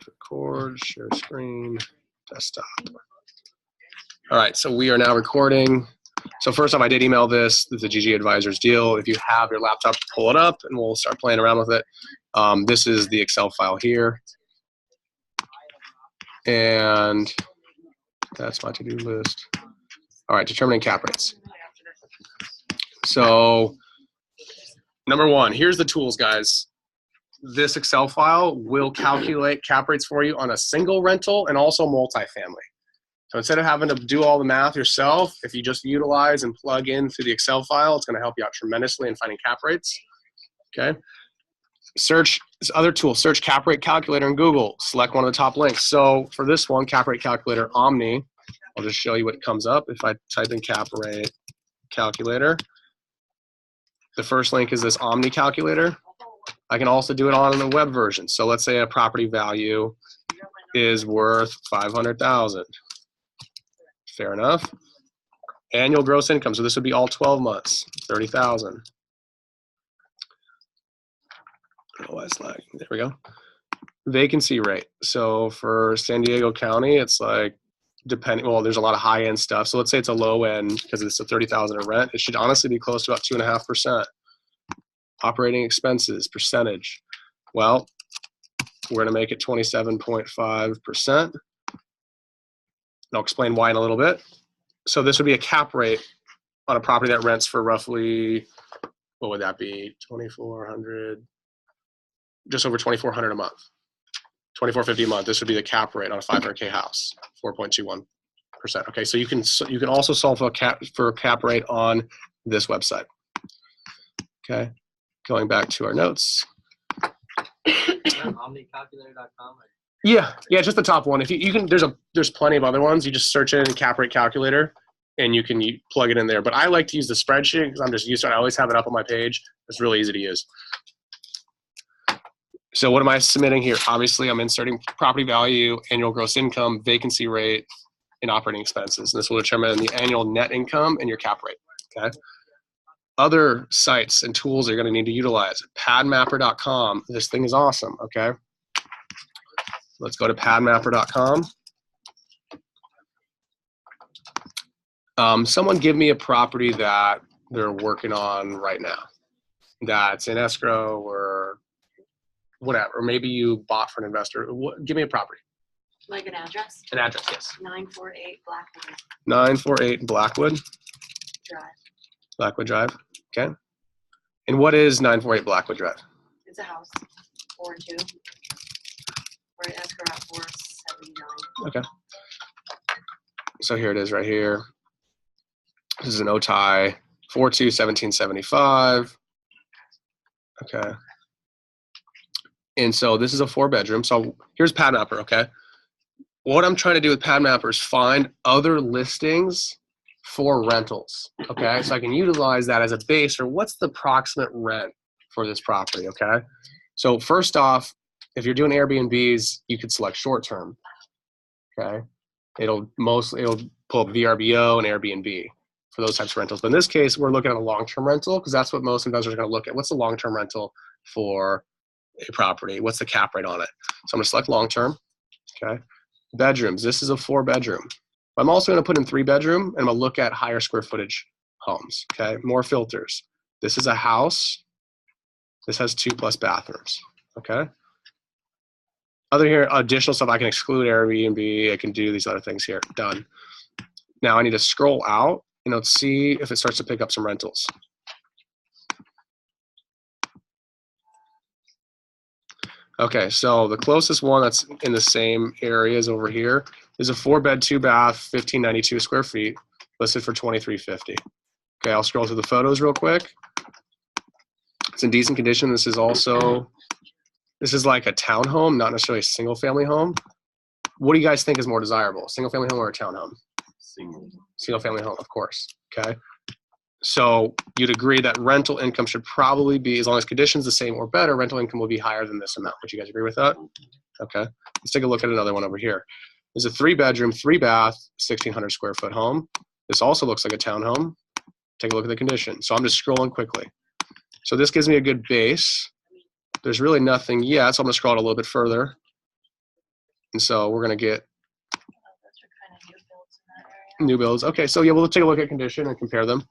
Record, share screen, desktop. All right, so we are now recording. So first off, I did email this. This is a GG Advisors deal. If you have your laptop, pull it up and we'll start playing around with it. This is the Excel file here. And that's my to-do list. All right, determining cap rates. So number one, here's the tools, guys. This Excel file will calculate cap rates for you on a single rental and also multifamily. So instead of having to do all the math yourself, if you just utilize and plug in through the Excel file, it's going to help you out tremendously in finding cap rates. Okay. Search this other tool, search cap rate calculator in Google. Select one of the top links. So for this one, cap rate calculator Omni, I'll just show you what comes up. If I type in cap rate calculator, the first link is this Omni calculator. I can also do it on the web version. So let's say a property value is worth $500,000. Fair enough. Annual gross income. So this would be all 12 months, 30,000. Oh, it's lagging. There we go. Vacancy rate. So for San Diego County, it's like depending. Well, there's a lot of high-end stuff. So let's say it's a low end because it's a 30,000 a rent. It should honestly be close to about 2.5%. Operating expenses percentage. Well, we're going to make it 27.5%. And I'll explain why in a little bit. So this would be a cap rate on a property that rents for roughly, what would that be? 2,400, just over 2,400 a month. 2,450 a month. This would be the cap rate on a 500K house, 4.21%. Okay, so you can also solve for a cap rate on this website. Okay. Going back to our notes. OmniCalculator.com. Yeah, just the top one. If you can, there's plenty of other ones. You just search in cap rate calculator, and you can plug it in there. But I like to use the spreadsheet because I'm just used to it. I always have it up on my page. It's really easy to use. So what am I submitting here? Obviously, I'm inserting property value, annual gross income, vacancy rate, and operating expenses. And this will determine the annual net income and your cap rate. Okay. Other sites and tools you're going to need to utilize. Padmapper.com. This thing is awesome. Okay. Let's go to padmapper.com. Someone give me a property that they're working on right now that's in escrow or whatever. Or maybe you bought for an investor. Give me a property. Like an address? An address, yes. 948 Blackwood 948 Blackwood Drive. Blackwood Drive. Okay. And what is 948 Blackwood Drive? It's a house, 4 and 2. We're at escrow at 479. Okay. So here it is right here. This is an OTI 4/2/1775. Okay. And so this is a 4-bedroom. So here's Padmapper, okay? What I'm trying to do with Padmapper is find other listings for rentals, okay? So I can utilize that as a base for what's the approximate rent for this property, okay? So first off, if you're doing Airbnbs, you could select short-term, okay? It'll pull up VRBO and Airbnb for those types of rentals. But in this case, we're looking at a long-term rental because that's what most investors are going to look at. What's the long-term rental for a property? What's the cap rate on it? So I'm going to select long-term, okay? Bedrooms, this is a 4-bedroom. I'm also going to put in 3-bedroom, and I'm going to look at higher square footage homes, okay? More filters. This is a house. This has 2+ bathrooms, okay? Other here, additional stuff, I can exclude Airbnb. I can do these other things here. Done. Now I need to scroll out, and let's see if it starts to pick up some rentals. Okay, so the closest one that's in the same area is over here is a 4-bed, 2-bath, 1,592 square feet, listed for $2,350. Okay, I'll scroll through the photos real quick. It's in decent condition. This is like a townhome, not necessarily a single-family home. What do you guys think is more desirable, single-family home or a townhome? Single-family home, of course. Okay. So you'd agree that rental income should probably be, as long as conditions the same or better, rental income will be higher than this amount. Would you guys agree with that? Okay. Let's take a look at another one over here. There's a 3-bedroom, 3-bath, 1,600 square foot home. This also looks like a townhome. Take a look at the condition. So I'm just scrolling quickly. So this gives me a good base. There's really nothing yet, so I'm going to scroll it a little bit further. And so we're going to get Oh, those are kind of new builds in that area. new builds. Okay, so yeah, we'll take a look at condition and compare them.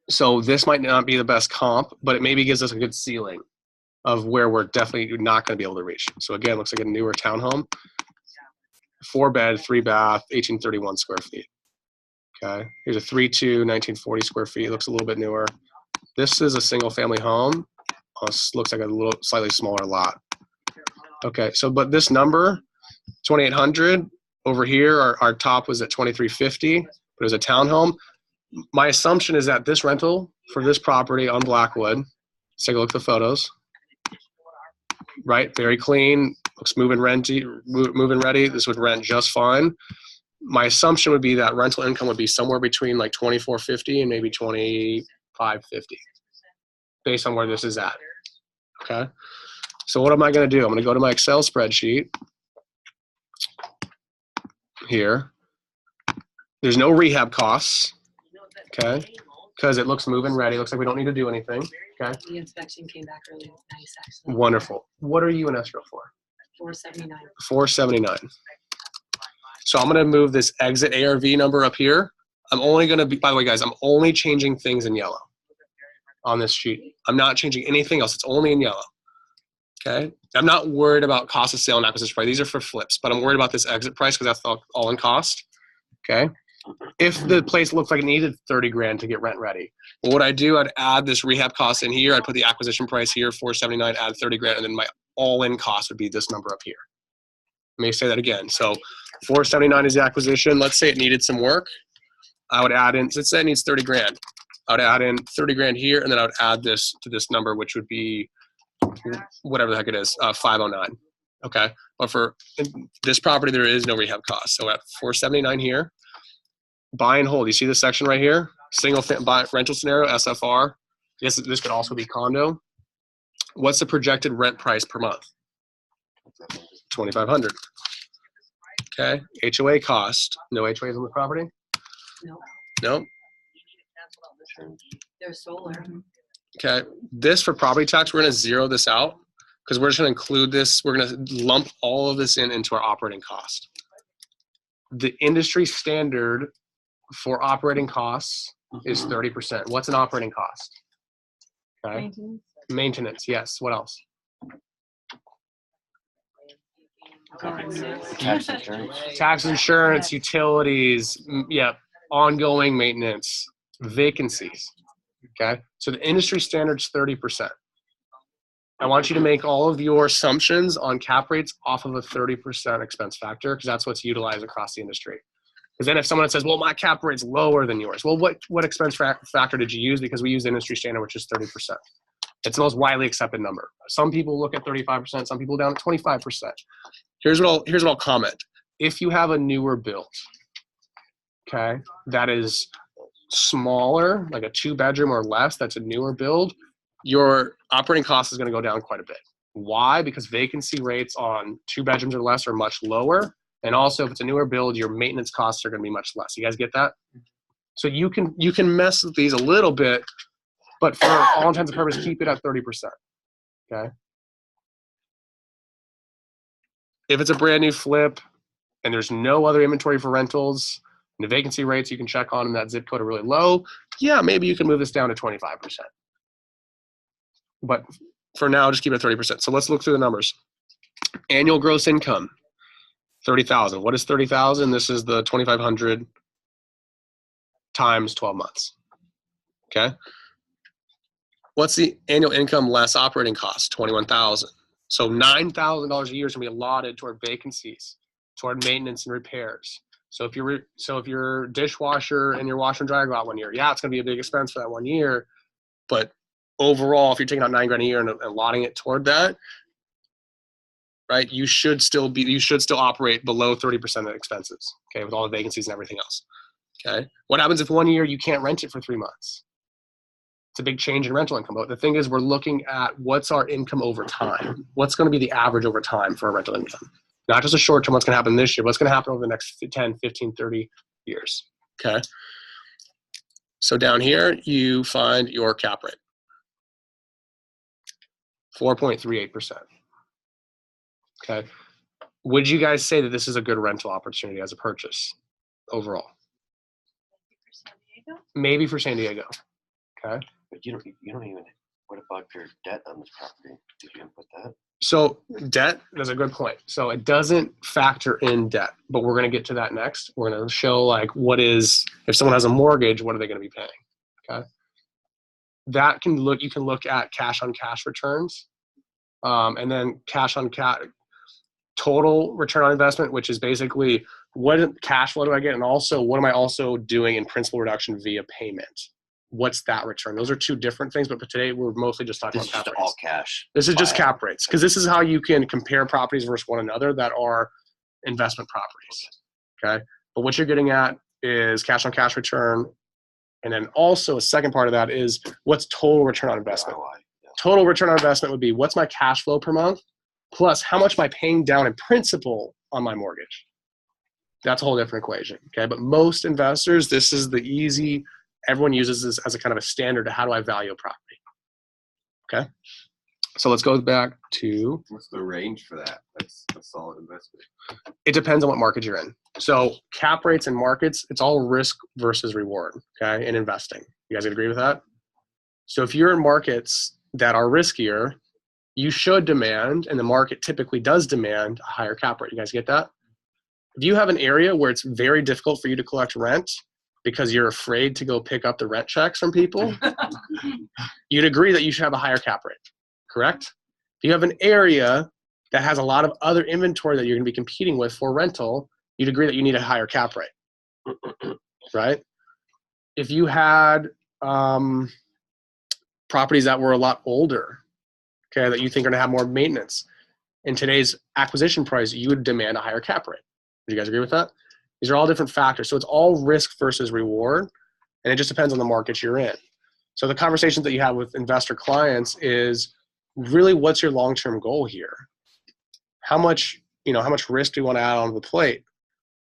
So this might not be the best comp, but it maybe gives us a good ceiling of where we're definitely not going to be able to reach. So again, looks like a newer townhome, 4-bed, 3-bath, 1831 square feet. Okay, here's a 3.2, 1940 square feet. Looks a little bit newer. This is a single-family home. Looks like a little slightly smaller lot. Okay, so but this number, 2,800 over here, our top was at 2,350, but it was a townhome. My assumption is that this rental for this property on Blackwood, let's take a look at the photos. Right, very clean, looks move-in ready. This would rent just fine. My assumption would be that rental income would be somewhere between like 2,450 and maybe 2,550, based on where this is at. Okay, so what am I going to do? I'm going to go to my Excel spreadsheet here. There's no rehab costs. Okay, because it looks move-in ready. Looks like we don't need to do anything. Okay. The inspection came back really nice, actually. Wonderful. What are you in escrow for? 479. 479. So I'm going to move this exit ARV number up here. I'm only going to be, by the way, guys, I'm only changing things in yellow on this sheet. I'm not changing anything else. It's only in yellow. Okay. I'm not worried about cost of sale and acquisition price. These are for flips, but I'm worried about this exit price because that's all in cost. Okay. If the place looks like it needed 30 grand to get rent ready, well, what I do, I'd add this rehab cost in here. I'd put the acquisition price here, 479, add 30 grand, and then my all-in cost would be this number up here. Let me say that again. So 479 is the acquisition. Let's say it needed some work. I would add in, let's say it needs 30 grand. I would add in 30 grand here, and then I would add this to this number, which would be whatever the heck it is, 509. Okay. But for this property, there is no rehab cost. So at 479 here, buy and hold. You see this section right here? Single buy rental scenario, SFR. Yes, this could also be condo. What's the projected rent price per month? 2,500. Okay. HOA cost. No HOAs on the property? No, No. there's solar. Okay. This for property tax, we're going to zero this out because we're just going to include this. We're going to lump all of this into our operating cost. The industry standard for operating costs is 30%. What's an operating cost? Okay. Maintenance. Maintenance, yes. What else? Tax insurance. Tax, insurance, utilities, yeah, ongoing maintenance, vacancies. Okay. So the industry standard's 30%. I want you to make all of your assumptions on cap rates off of a 30% expense factor because that's what's utilized across the industry. Because then if someone says, well, my cap rate's lower than yours, well, what expense factor did you use? Because we use the industry standard, which is 30%. It's the most widely accepted number. Some people look at 35%, some people down at 25%. Here's what I'll comment. If you have a newer build, okay, that is smaller, like a 2-bedroom or less, that's a newer build, your operating cost is going to go down quite a bit. Why? Because vacancy rates on 2 bedrooms or less are much lower. And also, if it's a newer build, your maintenance costs are going to be much less. You guys get that? So you can mess with these a little bit, but for all intents and purposes, keep it at 30%. Okay. If it's a brand new flip and there's no other inventory for rentals, and the vacancy rates you can check on in that zip code are really low, yeah, maybe you can move this down to 25%. But for now, just keep it at 30%. So let's look through the numbers. Annual gross income. 30,000. What is 30,000? This is the 2,500 times 12 months. Okay. What's the annual income less operating costs? 21,000. So $9,000 a year is going to be allotted toward vacancies, toward maintenance and repairs. So if your dishwasher and your washer and dryer go out 1 year, yeah, it's going to be a big expense for that 1 year. But overall, if you're taking out $9 grand a year and allotting it toward that, right, you should still operate below 30% of expenses, okay, with all the vacancies and everything else, okay? What happens if 1 year you can't rent it for 3 months? It's a big change in rental income. But the thing is, we're looking at what's our income over time. What's going to be the average over time for a rental income? Not just a short term, what's going to happen this year, what's going to happen over the next 10, 15, 30 years, okay? So down here, you find your cap rate, 4.38%. Okay. Would you guys say that this is a good rental opportunity as a purchase overall? For San Diego? Maybe for San Diego. Okay. But you don't even, what about your debt on this property? Did you input that? So debt, that's a good point. So it doesn't factor in debt, but we're going to get to that next. We're going to show like if someone has a mortgage, what are they going to be paying? Okay. You can look at cash on cash returns, and then cash on cash, total return on investment, which is basically what cash flow do I get? And also what am I also doing in principal reduction via payment? What's that return? Those are two different things, but today we're mostly just talking This is about just cap rates. all cash. This is just cap rates, because this is how you can compare properties versus one another that are investment properties. Okay. But what you're getting at is cash on cash return. And then also a second part of that is what's total return on investment. ROI, yeah. Total return on investment would be what's my cash flow per month plus how much am I paying down in principal on my mortgage. That's a whole different equation. Okay. But most investors, this is the easy, everyone uses this as a kind of a standard to how do I value a property. Okay. So let's go back to. What's the range for that? That's a solid investment. It depends on what market you're in. So cap rates and markets, it's all risk versus reward, okay, in investing. You guys agree with that? So if you're in markets that are riskier, you should demand, and the market typically does demand, a higher cap rate. You guys get that? If you have an area where it's very difficult for you to collect rent because you're afraid to go pick up the rent checks from people, you'd agree that you should have a higher cap rate, correct? If you have an area that has a lot of other inventory that you're going to be competing with for rental, you'd agree that you need a higher cap rate, right? If you had properties that were a lot older, okay, that you think are going to have more maintenance, in today's acquisition price, you would demand a higher cap rate. Would you guys agree with that? These are all different factors. So it's all risk versus reward, and it just depends on the market you're in. So the conversations that you have with investor clients is really what's your long-term goal here? How much risk do you want to add onto the plate?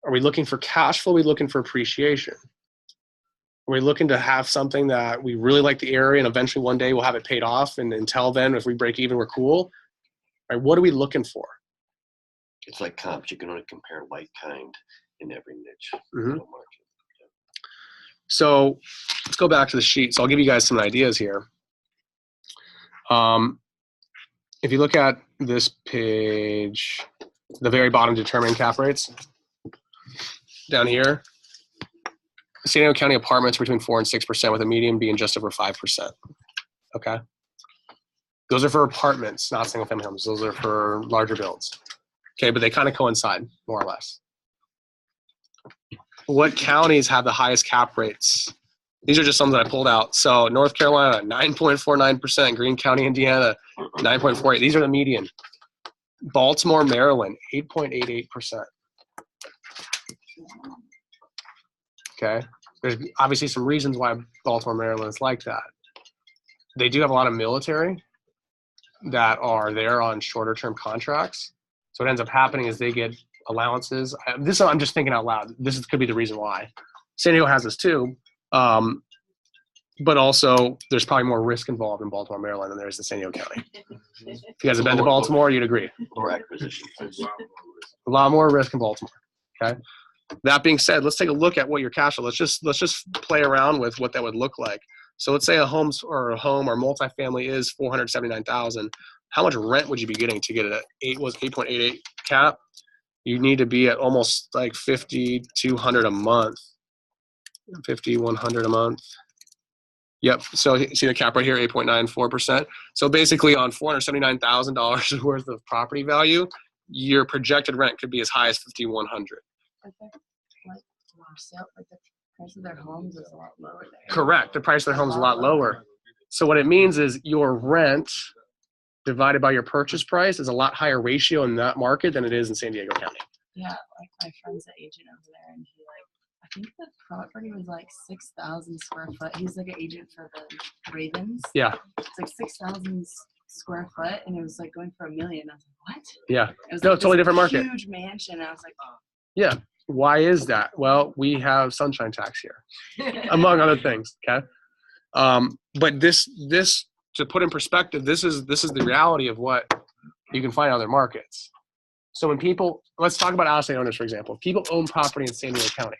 Are we looking for cash flow? Are we looking for appreciation? Are we looking to have something that we really like the area and eventually one day we'll have it paid off, and until then, if we break even, we're cool? Right? What are we looking for? It's like comps. You can only compare like kind in every niche. Mm-hmm. Market. So let's go back to the sheet. So I'll give you guys some ideas here. If you look at this page, the very bottom, determining cap rates, down here, San Diego County apartments between 4 and 6%, with a median being just over 5%. Okay. Those are for apartments, not single family homes. Those are for larger builds. Okay, but they kind of coincide more or less. What counties have the highest cap rates? These are just some that I pulled out. So North Carolina, 9.49%. Greene County, Indiana, 9.48%. These are the median. Baltimore, Maryland, 8.88%. Okay. There's obviously some reasons why Baltimore, Maryland is like that. They do have a lot of military that are there on shorter term contracts. So what ends up happening is they get allowances. I'm just thinking out loud. This could be the reason why. San Diego has this too. But also there's probably more risk involved in Baltimore, Maryland than there is in San Diego County. If you guys have been to Baltimore, you'd agree. Or acquisition. A lot more risk in Baltimore. Okay. That being said, let's take a look at what your cash flow. Let's just play around with what that would look like. So let's say a home or multifamily is $479,000. How much rent would you be getting to get it at 8.88 cap? You need to be at almost like $5,200 a month. $5,100 a month. Yep. So see the cap right here, 8.94%. So basically on $479,000 worth of property value, your projected rent could be as high as $5,100. The price of their homes is a lot lower there. Correct. The price of their home is a lot lower. So what it means is your rent divided by your purchase price is a lot higher ratio in that market than it is in San Diego County. Yeah, like my friend's an agent over there, and I think the property was like 6,000 square foot. He's like an agent for the Ravens. Yeah. It's like 6,000 square foot, and it was like going for $1 million. I was like, what? Yeah. It was No, like totally this different market. Huge mansion. I was like, oh. Yeah. Why is that? Well, we have sunshine tax here, among other things. Okay. But this to put in perspective, this is the reality of what you can find in other markets. So when people, let's talk about out-of-state owners, for example. If people own property in San Diego County,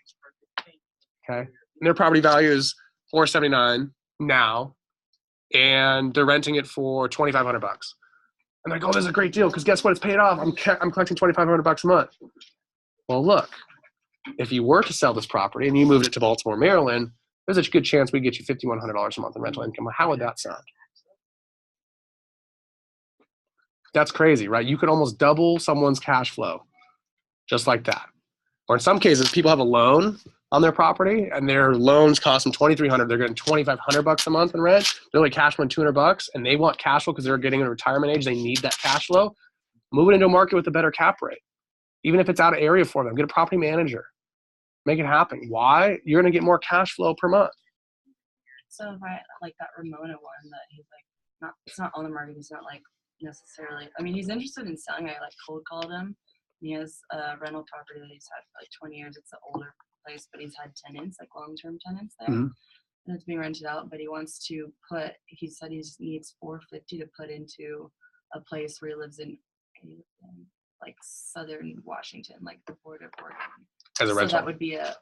okay, and their property value is $479 now, and they're renting it for $2,500. And they're like, oh, this is a great deal because guess what? It's paid off. I'm collecting $2,500 a month. Well, look, if you were to sell this property and you moved it to Baltimore, Maryland, there's a good chance we get you $5,100 a month in rental income. How would that sound? That's crazy, right? You could almost double someone's cash flow just like that. Or in some cases, people have a loan on their property and their loans cost them $2,300. They're getting $2,500 a month in rent. They're only cash flowing $200 and they want cash flow because they're getting a retirement age. They need that cash flow. Move it into a market with a better cap rate. Even if it's out of area for them, get a property manager. Make it happen. Why? You're going to get more cash flow per month. So if I like that Ramona one that he's like, not, it's not on the market. He's not like necessarily, I mean, he's interested in selling. I like cold called him. He has a rental property that he's had for like 20 years. It's an older place, but he's had tenants, like long-term tenants there. Mm-hmm. And it's being rented out, but he wants to put, he said he just needs $450 to put into a place where he lives in like southern Washington, like the border of Oregon. As a rental. So that would be like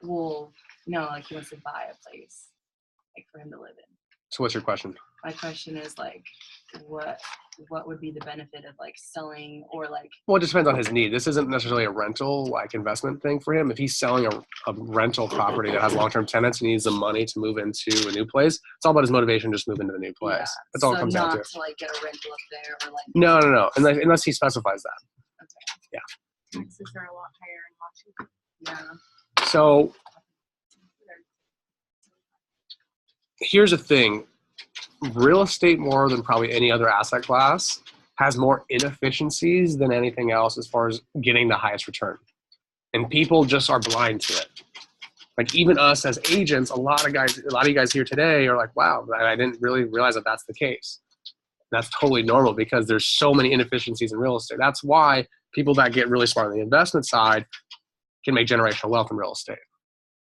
he wants to buy a place like for him to live in. So what's your question? My question is like, what would be the benefit of like selling or like? Well, it just depends on his need. This isn't necessarily a rental like investment thing for him. If he's selling a rental property that has long-term tenants and needs the money to move into a new place, it's all about his motivation to just move into the new place. Yeah. That's all it So comes down to. not to like get a rental up there or like. No. Unless he specifies that. Okay. Yeah. Taxes are a lot higher in Washington. Yeah. So here's the thing. Real estate, more than probably any other asset class, has more inefficiencies than anything else as far as getting the highest return. And people just are blind to it. Like even us as agents, a lot of you guys here today are like, wow, I didn't really realize that that's the case. That's totally normal because there's so many inefficiencies in real estate. That's why people that get really smart on the investment side can make generational wealth in real estate.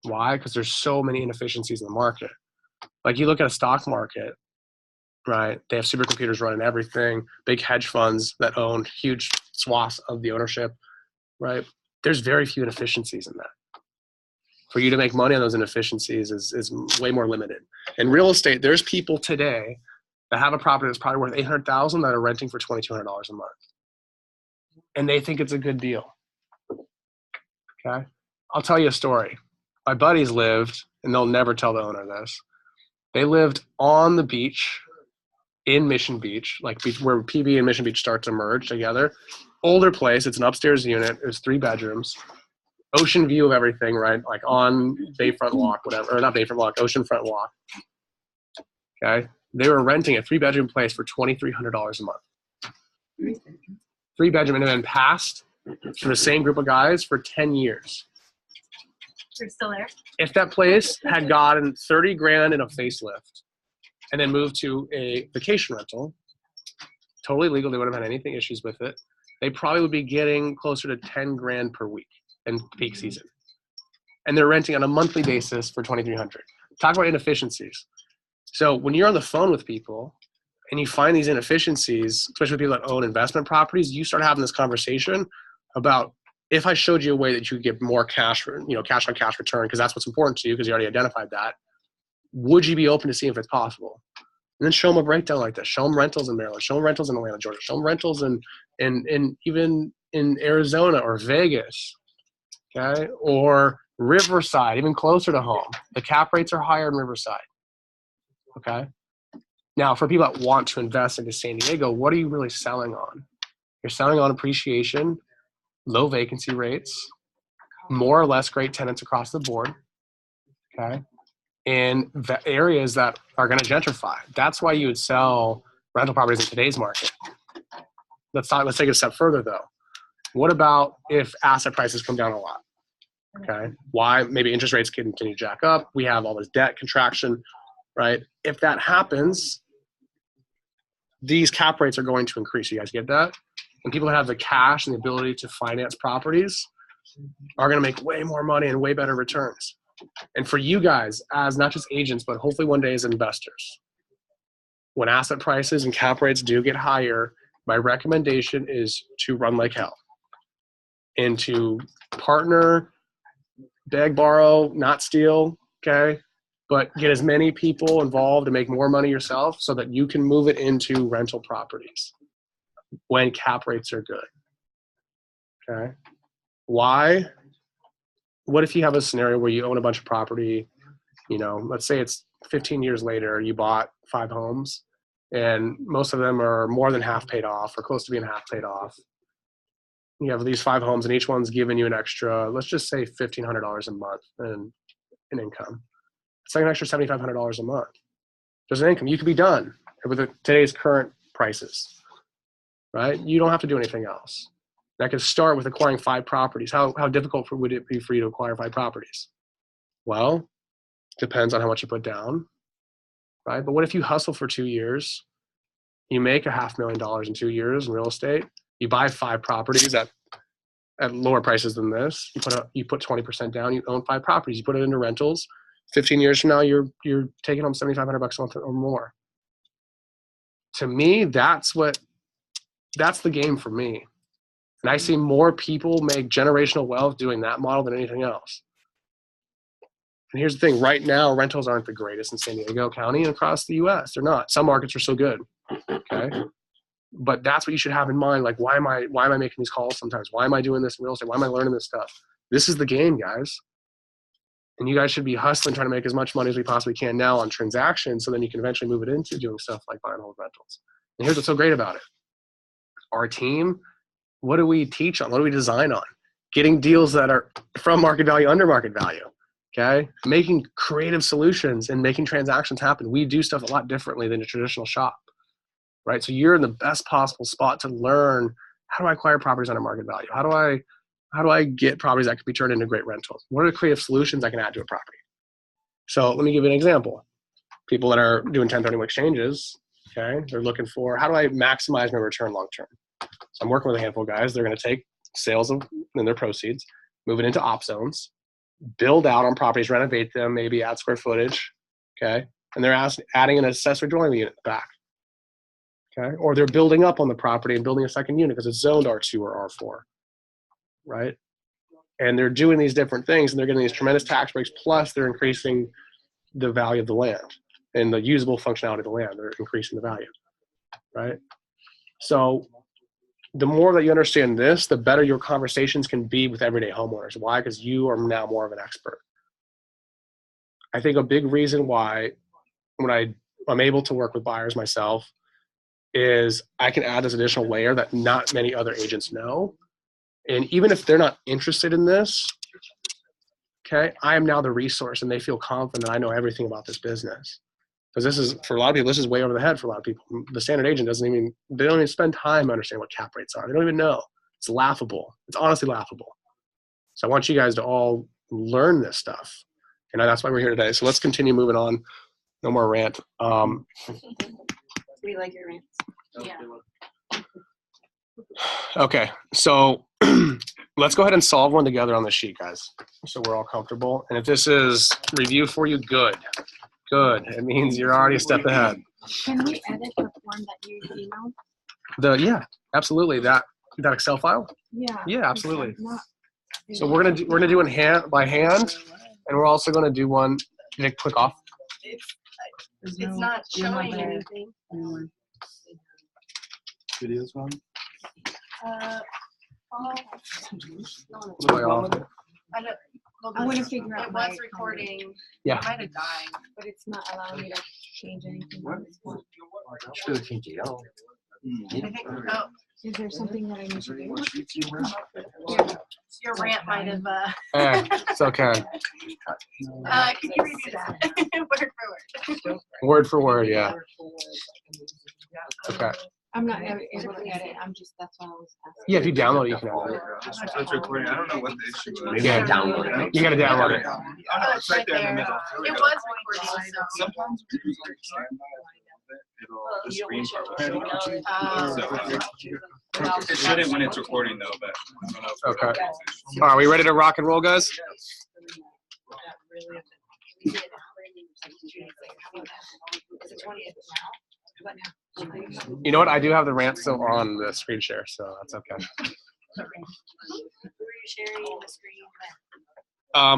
Why? Because there's so many inefficiencies in the market. Like you look at a stock market, right? They have supercomputers running everything, big hedge funds that own huge swaths of the ownership, right? There's very few inefficiencies in that. For you to make money on those inefficiencies is way more limited. In real estate, there's people today that have a property that's probably worth $800,000 that are renting for $2,200 a month. And they think it's a good deal. Okay? I'll tell you a story. My buddies lived, and they'll never tell the owner this, they lived on the beach in Mission Beach, like where PB and Mission Beach start to merge together. Older place, it's an upstairs unit, it was 3 bedrooms, ocean view of everything, right? Like on Bayfront Walk, whatever, or not Bayfront Walk, Oceanfront Walk. Okay? They were renting a 3-bedroom place for $2,300 a month. 3-bedroom, and it had been passed for the same group of guys for 10 years. They're still there? If that place had gotten $30,000 in a facelift and then moved to a vacation rental, totally legal, they wouldn't have had anything issues with it, they probably would be getting closer to $10,000 per week in peak season. And they're renting on a monthly basis for $2,300. Talk about inefficiencies. So when you're on the phone with people and you find these inefficiencies, especially with people that own investment properties, you start having this conversation about, if I showed you a way that you could get more cash on cash return, because that's what's important to you because you already identified that, would you be open to seeing if it's possible? And then show them a breakdown like this. Show them rentals in Maryland. Show them rentals in Atlanta, Georgia. Show them rentals in even in Arizona or Vegas, okay? Or Riverside, even closer to home. The cap rates are higher in Riverside, okay? Now, for people that want to invest into San Diego, what are you really selling on? You're selling on appreciation, low vacancy rates, more or less great tenants across the board, okay? In the areas that are going to gentrify. That's why you would sell rental properties in today's market. Let's take it a step further though. What about if asset prices come down a lot? Okay. Why? Maybe interest rates continue to jack up. We have all this debt contraction, right? If that happens, these cap rates are going to increase. You guys get that? And people that have the cash and the ability to finance properties are going to make way more money and way better returns. And for you guys, as not just agents, but hopefully one day as investors, when asset prices and cap rates do get higher, my recommendation is to run like hell. into partner, beg, borrow, not steal, okay? But get as many people involved and make more money yourself so that you can move it into rental properties when cap rates are good, okay? Why? What if you have a scenario where you own a bunch of property, you know, let's say it's 15 years later, you bought 5 homes and most of them are more than half paid off or close to being half paid off. You have these 5 homes and each one's giving you an extra, let's just say $1,500 a month in income. It's like an extra $7,500 a month. There's an income. You could be done with today's current prices, right? You don't have to do anything else. That could start with acquiring 5 properties. How difficult would it be for you to acquire 5 properties? Well, depends on how much you put down, right? But what if you hustle for 2 years, you make $500,000 in 2 years in real estate, you buy 5 properties at lower prices than this, you put 20% down, you own 5 properties, you put it into rentals, 15 years from now, you're taking home $7,500 a month or more. To me, that's the game for me. And I see more people make generational wealth doing that model than anything else. And here's the thing, right now, rentals aren't the greatest in San Diego County and across the US. They're not. Some markets are so good, okay? But that's what you should have in mind. Like, why am I making these calls sometimes? Why am I doing this in real estate? Why am I learning this stuff? This is the game, guys. And you guys should be hustling, trying to make as much money as we possibly can now on transactions so then you can eventually move it into doing stuff like buy and hold rentals. And here's what's so great about it. Our team, what do we teach on? What do we design on? Getting deals that are from market value, under market value, okay? Making creative solutions and making transactions happen. We do stuff a lot differently than a traditional shop, right? So you're in the best possible spot to learn, how do I acquire properties under market value? How do I get properties that could be turned into great rentals? What are the creative solutions I can add to a property? So let me give you an example. People that are doing 1031 exchanges, okay, they're looking for, how do I maximize my return long-term? So I'm working with a handful of guys. They're going to take sales and their proceeds, move it into op zones, build out on properties, renovate them, maybe add square footage, okay? And they're adding an accessory dwelling unit back, okay? Or they're building up on the property and building a second unit because it's zoned R2 or R4. Right? And they're doing these different things and they're getting these tremendous tax breaks, plus they're increasing the value of the land and the usable functionality of the land. They're increasing the value, right? So the more that you understand this, the better your conversations can be with everyday homeowners. Why? Because you are now more of an expert. I think a big reason why when I'm able to work with buyers myself is I can add this additional layer that not many other agents know. And even if they're not interested in this, okay, I am now the resource and they feel confident that I know everything about this business. Because this is, for a lot of people, this is way over the head for a lot of people. The standard agent they don't even spend time understanding what cap rates are. They don't even know. It's laughable. It's honestly laughable. So I want you guys to all learn this stuff. And that's why we're here today. So let's continue moving on. No more rant. We like your rants. Yeah. Okay, so let's go ahead and solve one together on the sheet, guys, so we're all comfortable. And if this is review for you, good. It means you're already a step ahead. Can we edit the form that you emailed? Yeah, absolutely. That Excel file? Yeah. Yeah, absolutely. So we're gonna do it by hand, and we're also gonna do one. Did it click off? It's not showing anything. Videos on? I want to figure out. It was recording. Yeah. It might have died. But it's not allowing me to change anything on this one. Should have changed it out. I think, oh, Is there something that I need to do? your rant might have, It's okay. could you redo that? Word for word. Word for word, yeah. Okay. I'm not able to edit. That's all I was asking. Yeah, if you download it, you can edit it. It's recording. I don't know what the issue was. Maybe I downloaded it. You gotta download it. Oh, it's right there in the middle. It was recording, so. Sometimes the screen it shouldn't when it's recording though, but I don't know if Okay. All right, we ready to rock and roll, guys? You know what? I do have the rant still on the screen share, so that's okay. sharing the screen?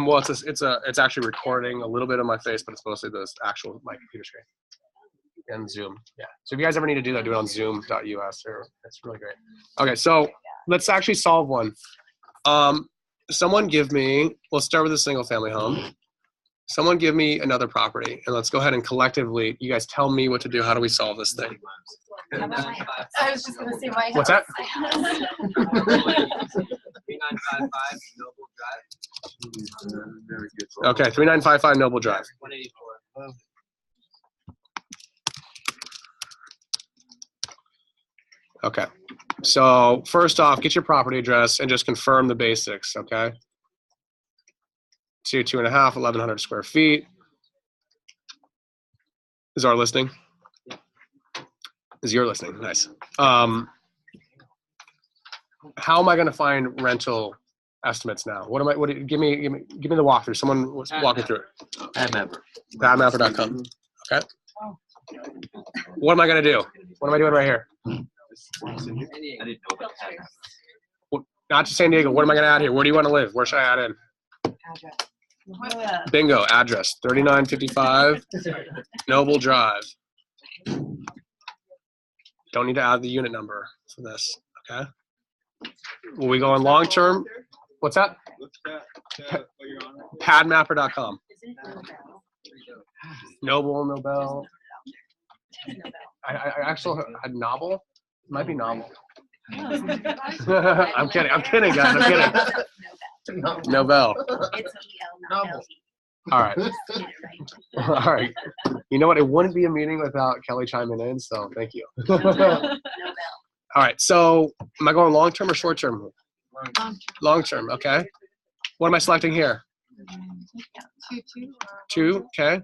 Well, it's actually recording a little bit of my face, but it's mostly the actual my computer screen and Zoom. Yeah. So if you guys ever need to do that, do it on Zoom.us. It's really great. Okay, so let's actually solve one. Someone give me. Let's start with a single family home. Someone give me another property, and let's go ahead and collectively, you guys tell me what to do. How do we solve this thing? How about my house? I was just gonna say my house. What's that? My house. 3955 Noble Drive. Okay, 3955 Noble Drive. 184. Okay. So first off, get your property address and just confirm the basics, okay? 2.5, 1,100 square feet. Is our listing? Is your listing? Nice. How am I going to find rental estimates now? Give me the walkthrough. Someone walk me through it. PadMapper.com. Okay. What am I going to do? What am I doing right here? Not to San Diego. What am I going to add here? Where do you want to live? Where should I add in? Address. Bingo. Address 3955 Noble Drive. Don't need to add the unit number for this. Okay. Will we go on long term? What's that? PadMapper.com. Noble, Nobel. I actually had novel. It might be novel. I'm kidding. I'm kidding, guys. I'm kidding. Nobel. It's EL, not LE. All right. All right. You know what? It wouldn't be a meeting without Kelly chiming in, so thank you. Nobel. All right. So am I going long term or short term? Long term. Okay. What am I selecting here? 2. Okay.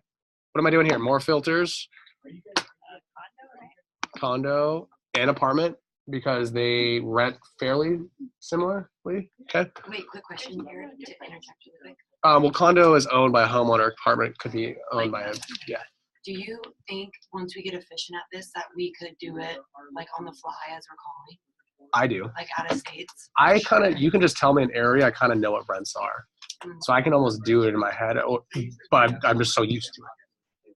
What am I doing here? More filters. Condo and apartment because they rent fairly similarly. Okay. Wait, quick question here to interject really quick. Well, condo is owned by a homeowner. Apartment could be owned by a, yeah. Do you think once we get efficient at this that we could do it like on the fly as we're calling, I do. like out of states? You can just tell me an area. I kind of know what rents are. So I can almost do it in my head, but I'm just so used to it.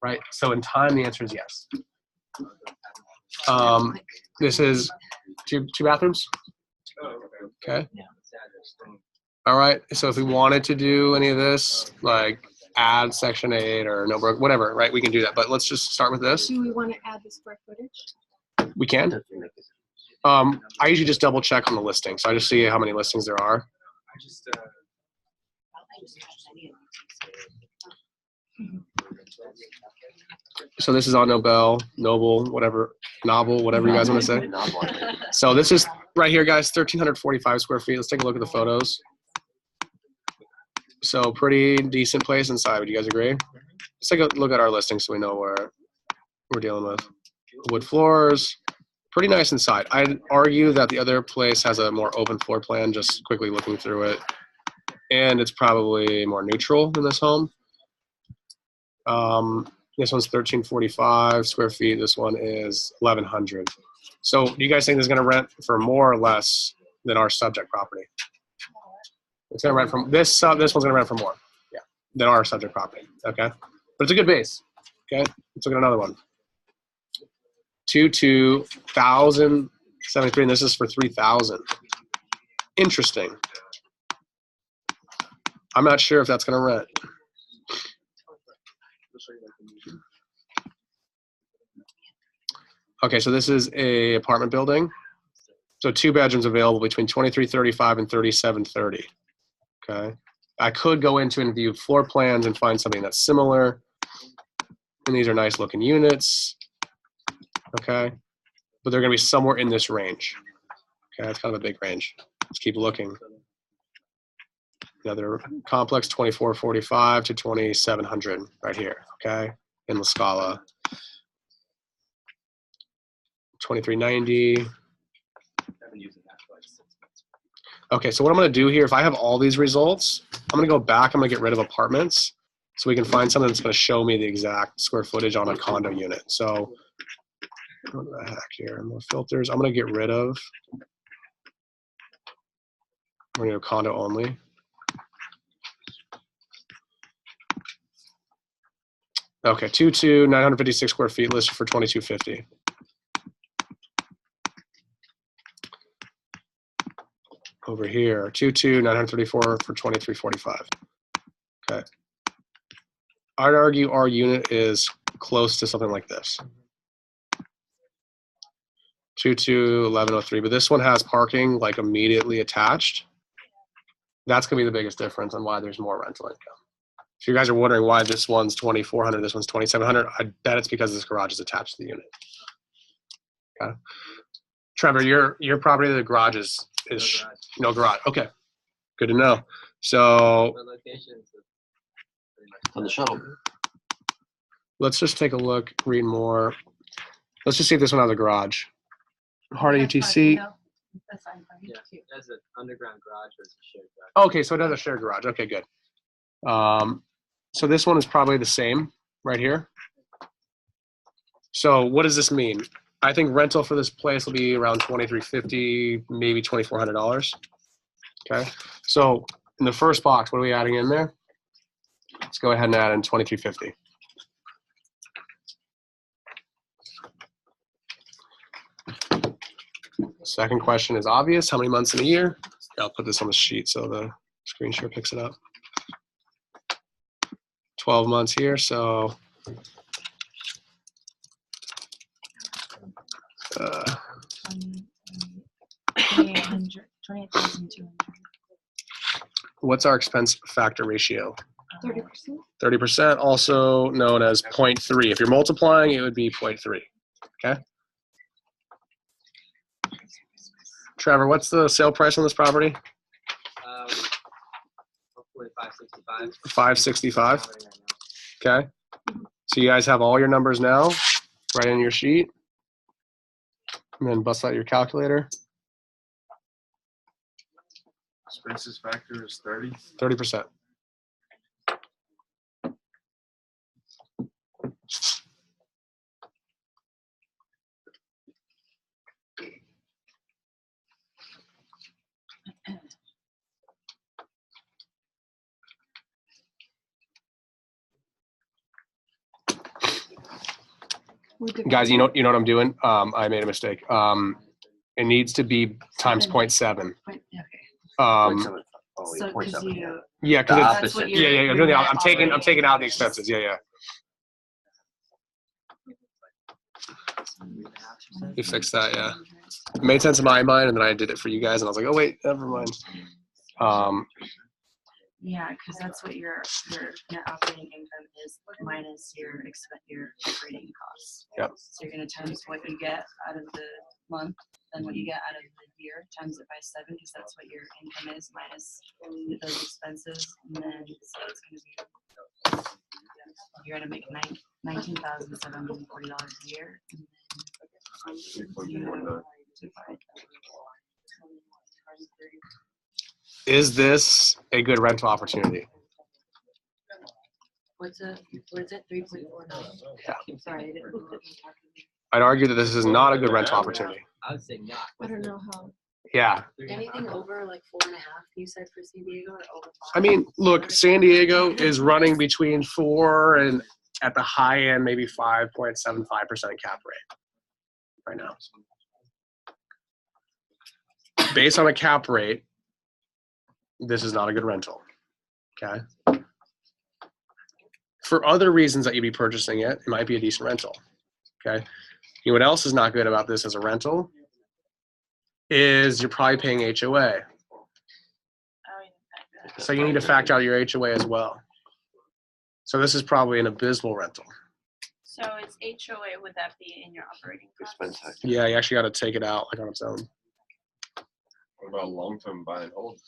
Right. So in time, the answer is yes. This is two bathrooms. Okay. All right. So if we wanted to do any of this, like add section 8 or no broke, whatever, right? We can do that. But let's just start with this. Do we want to add the square footage? We can. I usually just double check on the listing. So I just see how many listings there are. So this is on Noble, whatever you guys want to say. So this is right here, guys, 1,345 square feet. Let's take a look at the photos. So pretty decent place inside. Would you guys agree? Let's take a look at our listing so we know where we're dealing with. Wood floors, pretty nice inside. I'd argue that the other place has a more open floor plan, just quickly looking through it. And it's probably more neutral than this home. This one's 1,345 square feet. This one is 1,100. So do you guys think this is going to rent for more or less than our subject property? It's going to rent from this one's going to rent for more, yeah, than our subject property. Okay, but it's a good base. Okay, let's look at another one. 22,073, and this is for 3,000. Interesting. I'm not sure if that's going to rent. Okay, so this is a apartment building. So 2 bedrooms available between 2335 and 3730. Okay, I could go into and view floor plans and find something that's similar. And these are nice looking units. Okay, but they're going to be somewhere in this range. Okay, that's kind of a big range. Let's keep looking. Another complex, 2445 to 2700 right here. Okay, in La Scala. 2390. Okay, so what I'm going to do here, if I have all these results, I'm going to go back. I'm going to get rid of apartments so we can find something that's going to show me the exact square footage on a condo unit. So what the heck here? More filters. I'm going to get rid of We're going to go condo only. Okay, 2.2, 956 square feet listed for $22.50. Over here, 2.2, 934 for $23.45. Okay. I'd argue our unit is close to something like this. 2.2, 1103, but this one has parking like immediately attached. That's gonna be the biggest difference on why there's more rental income. If you guys are wondering why this one's 2,400, this one's 2,700, I bet it's because this garage is attached to the unit. Okay. Trevor, your property, the garage is no garage. Okay, good to know. So The locations of pretty much On the shuttle. let's just take a look, read more. Let's just see if this one has a garage. Heart of UTC. That's fine. Yeah, there's an underground garage or it's a shared garage. Okay, so it has a shared garage. Okay, good. So this one is probably the same right here. So what does this mean? I think rental for this place will be around $2,350, maybe $2,400. Okay, so in the first box, what are we adding in there? Let's go ahead and add in $2,350. Second question is obvious. How many months in a year? Yeah, I'll put this on the sheet so the screen share picks it up. 12 months here, so 28,200. what's our expense factor ratio? 30%. 30%, also known as 0.3. If you're multiplying, it would be 0.3. Okay. Trevor, what's the sale price on this property? Hopefully 565. 565. Okay. So you guys have all your numbers now, right in your sheet, and then bust out your calculator. Expenses factor is 30. 30%. Guys, you know what I'm doing? I made a mistake. It needs to be times 0.7. Okay. Um, So, because you, yeah, The because that's what opposite. you're. I'm doing the, I'm taking out the expenses. Yeah. You fixed that, yeah. It made sense in my mind, and then I did it for you guys, and I was like, oh wait, never mind. Yeah, because that's what your net operating income is minus your operating costs. Yep. So you're gonna times what you get out of the month, then what you get out of the year, times it by 7, because that's what your income is minus those expenses, and then so it's gonna be you're gonna make $19,740 a year. And then you divide Is this a good rental opportunity? What's it? 3.49. Yeah. Sorry, I didn't look at the calculator. I'd argue that this is not a good rental opportunity. I would say not. I don't know how. Yeah. Anything over like 4.5, you said for San Diego, or over 5? I mean, look, San Diego is running between 4 and at the high end, maybe 5.75% cap rate right now. Based on a cap rate, this is not a good rental. Okay. For other reasons that you'd be purchasing it, it might be a decent rental. Okay. You know what else is not good about this as a rental is you're probably paying HOA. So you need to factor out your HOA as well. So this is probably an abysmal rental. So it's HOA, would that be in your operating Expense costs? factor. Yeah, you actually got to take it out like on its own. What about long-term buy and hold?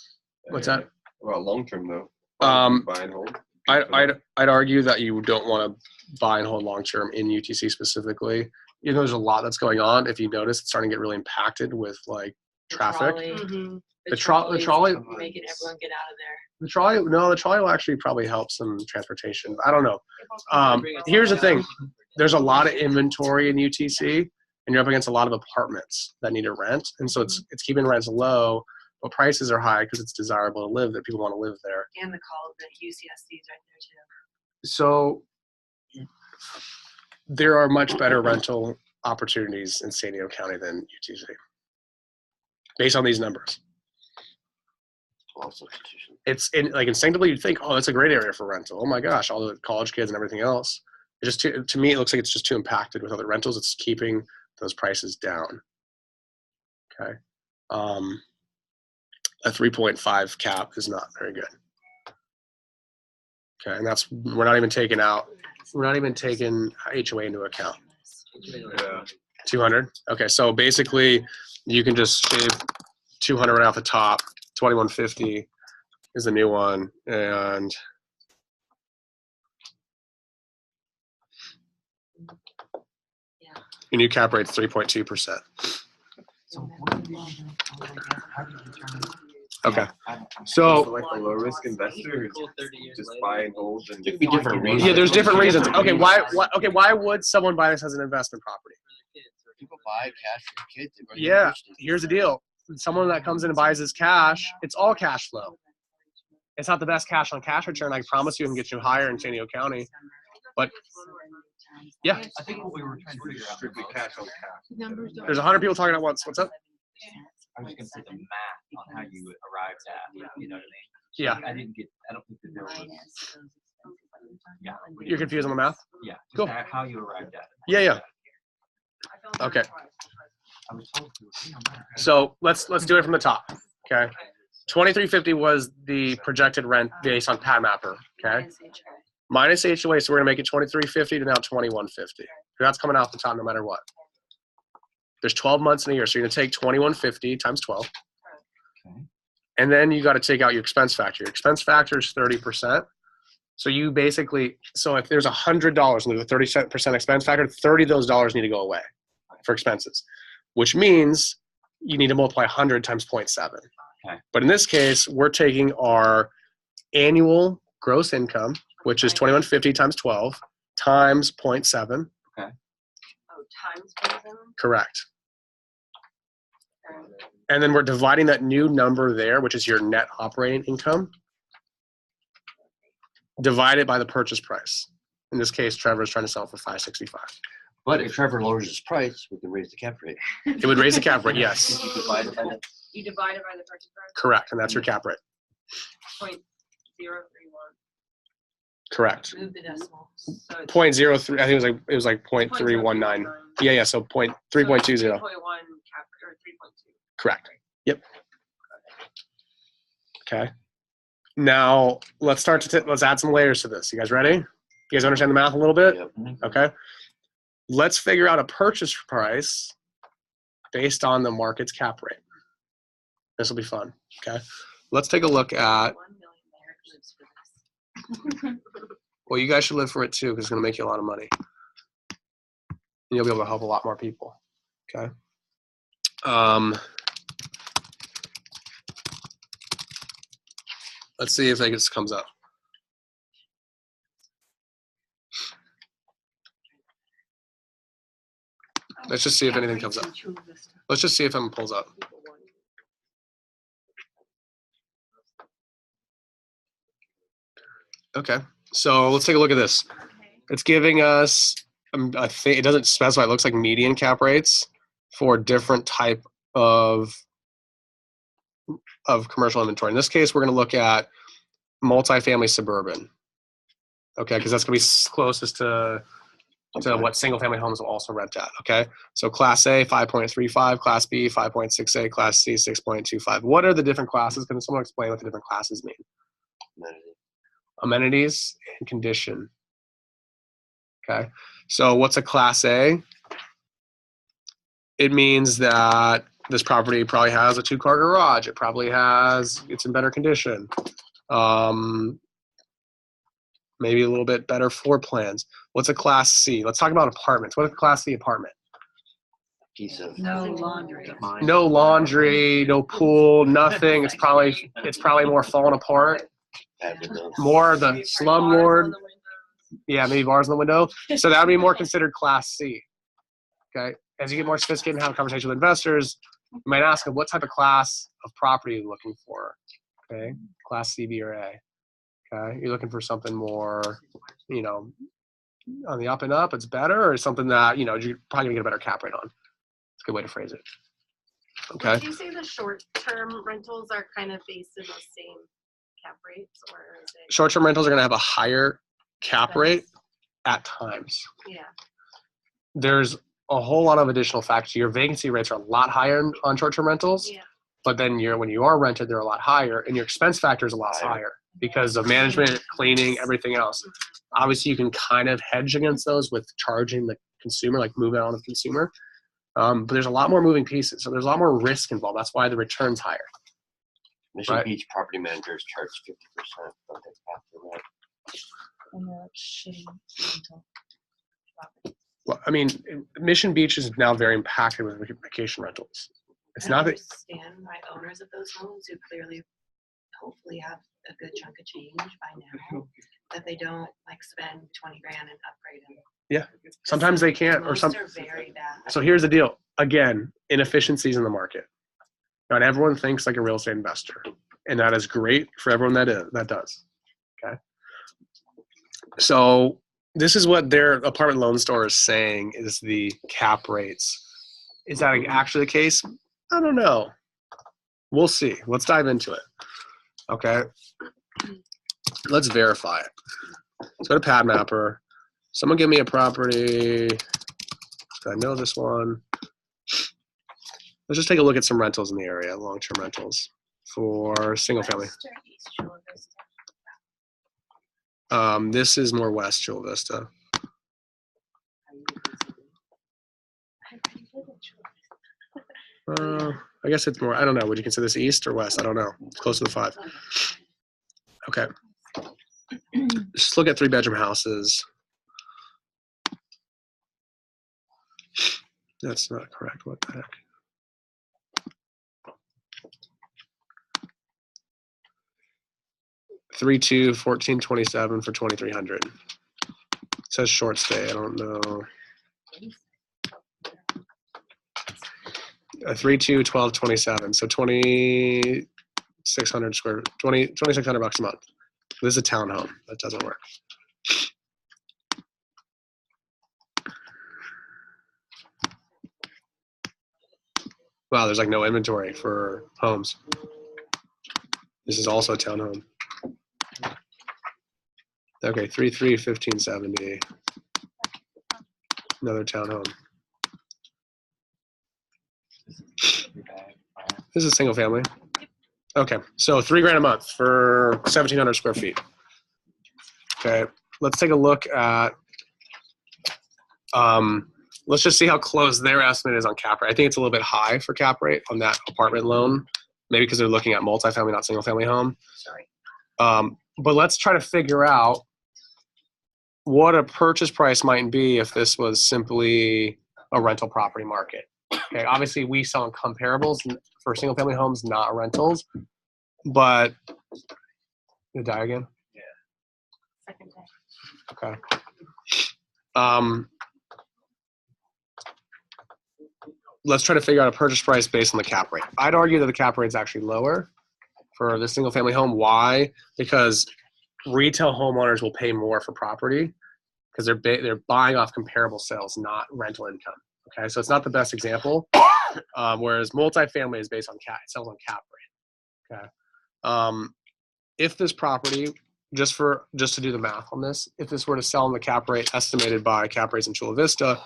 What's that? What about long-term though? Buy and hold? I'd argue that you don't want to buy and hold long term in UTC specifically. You know, there's a lot that's going on. If you notice, it's starting to get really impacted with like traffic. The trolley, Making everyone get out of there. the trolley will actually probably help some transportation. I don't know. Here's the thing: there's a lot of inventory in UTC, and you're up against a lot of apartments that need to rent, and so it's keeping rents low. but prices are high because it's desirable to live there. People want to live there. And the UCSC's right there too. So there are much better rental opportunities in San Diego County than UTC, based on these numbers. All substitution. It's like instinctively you'd think, oh, that's a great area for rental. Oh my gosh, all the college kids and everything else. It just to me, it looks like it's just too impacted with other rentals. It's keeping those prices down. Okay, a 3.5 cap is not very good. Okay, and that's we're not even taking HOA into account. Yeah. 200. Okay, so basically you can just shave 200 right off the top. 2150 is the new one, and your new cap rate's 3.2%. Okay, so like the low risk investor Cool, who's 30 years just later. buy and hold and There could be different reasons. yeah, there's different reasons. Okay, why would someone buy this as an investment property? People buy cash for their kids. They bring Yeah, their kids. here's the deal. Someone that comes in and buys this cash, it's all cash flow. It's not the best cash on cash return. I promise you, I can get you higher in San Diego County. But yeah, I think what we were trying to figure out. strictly cash on cash. Numbers don't. there's 100 people talking at once. What's up? I was just gonna say the math on how you arrived at, you know what I mean? Yeah, I don't think that there was, yeah. you're confused on the math? Yeah, just Cool. how you arrived at it. Yeah. Okay, I was told to, so let's do it from the top. Okay, 2350 was the projected rent based on PadMapper. Okay, minus HOA, so we're gonna make it 2350 to now 2150. That's coming out the top no matter what. There's 12 months in a year, so you're gonna take 2150 times 12. Okay. And then you got to take out your expense factor. Your expense factor is 30%. So you basically, so if there's $100 and there's a 30% expense factor, 30 of those dollars need to go away for expenses, which means you need to multiply 100 times 0.7. Okay. But in this case, we're taking our annual gross income, which is 2150 times 12 times 0.7. Oh, times 0.7? Correct. And then we're dividing that new number there, which is your net operating income, divided by the purchase price. In this case, Trevor's trying to sell for $565. But if Trevor lowers his price, we can raise the cap rate. It would raise the cap rate, yes. You divide it by the You divide it by the purchase price? Correct, and that's your cap rate. 0.031. Correct. Move the decimal. So it's 0.03. I think it was like 0.319. Yeah. So 3.20. 3.1 cap or 3.2. Correct. Yep. Okay. Now let's let's add some layers to this. You guys ready? You guys understand the math a little bit? Yep. Okay. Let's figure out a purchase price based on the market's cap rate. This will be fun. Okay. Let's take a look at. 1 million lives for this. Well, you guys should live for it too, because it's going to make you a lot of money. And you'll be able to help a lot more people. Okay. Let's see if this comes up. Let's just see if anything comes up. Let's just see if anything pulls up. Okay, so let's take a look at this. It's giving us, I think it doesn't specify, it looks like median cap rates for different type of commercial inventory. In this case, we're going to look at multifamily suburban. Okay, because that's going to be closest to what single family homes will also rent at. Okay, so Class A 5.35, Class B 5.68, Class C 6.25. What are the different classes? Can someone explain what the different classes mean? Amenities and condition. Okay, so what's a Class A? It means that this property probably has a 2-car garage. It probably it's in better condition. Maybe a little bit better floor plans. What's a Class C? Let's talk about apartments. What's a Class C apartment? piece of No laundry. No laundry, no pool, nothing. It's probably more falling apart. More the slumlord. Yeah, maybe bars in the window. So that would be more considered Class C. Okay. As you get more sophisticated and have a conversation with investors, You might ask them, what type of class of property are you looking for? Okay, class C, B, or A. Okay, you're looking for something more, you know, on the up and up, it's better, or something that, you know, you're probably gonna get a better cap rate on. It's a good way to phrase it. Okay. Would you say the short-term rentals are kind of based in those same cap rates, or is it? Short-term rentals are gonna have a higher cap rate at times. Yeah. There's a whole lot of additional factors. Your vacancy rates are a lot higher on short-term rentals, Yeah. but then when you are rented, they're a lot higher, and your expense factor is a lot higher because of management, cleaning, everything else. Obviously, you can kind of hedge against those with charging the consumer, like moving on the consumer. But there's a lot more moving pieces, so there's a lot more risk involved. That's why the return's higher. Mission Right. Beach property managers charge 50%, don't they, after that? And they're like shitty rental properties. Well, I mean, Mission Beach is now very impacted with vacation rentals. It's I not that understand why owners of those homes who clearly, hopefully have a good chunk of change by now, that they don't like spend 20 grand and upgrade them. sometimes they can't, or Most some. are very bad. So here's the deal. Again, inefficiencies in the market. Not everyone thinks like a real estate investor, and that is great for everyone that does. Okay. So this is what their apartment loan store is saying is the cap rates. Is that actually the case? I don't know. We'll see. Let's dive into it. Okay. Let's verify it. Let's go to PadMapper. Someone give me a property. I know this one. Let's just take a look at some rentals in the area, long-term rentals for single family. West or East Chula Vista? This is more West Chula Vista. I guess it's more, I don't know. Would you consider this East or West? I don't know. It's close to the 5. Okay. Just look at 3-bedroom houses. That's not correct. What the heck? Three, 2, 1427 for 2,300. It says short stay. I don't know. 3, 2, 1227. So 2,600 $2,600 a month. This is a townhome. That doesn't work. Wow, there's like no inventory for homes. This is also a townhome. Okay, 3, 3, 1570. Another townhome. This is a single family. Okay, so $3 grand a month for 1,700 square feet. Okay, let's take a look at. Let's just see how close their estimate is on cap rate. I think it's a little bit high for cap rate on that apartment loan, maybe because they're looking at multifamily, not single family home. Sorry. But let's try to figure out what a purchase price might be if this was simply a rental property market. Okay, obviously we sell in comparables for single family homes, not rentals, but did it die again? Second day. Okay. Let's try to figure out a purchase price based on the cap rate. I'd argue that the cap rate is actually lower for the single family home. Why? Because retail homeowners will pay more for property because they're buying off comparable sales, not rental income. Okay, so it's not the best example. Whereas multifamily is based on sells on cap rate. Okay. If this property, just to do the math on this, if this were to sell on the cap rate estimated by Cap Rates in Chula Vista,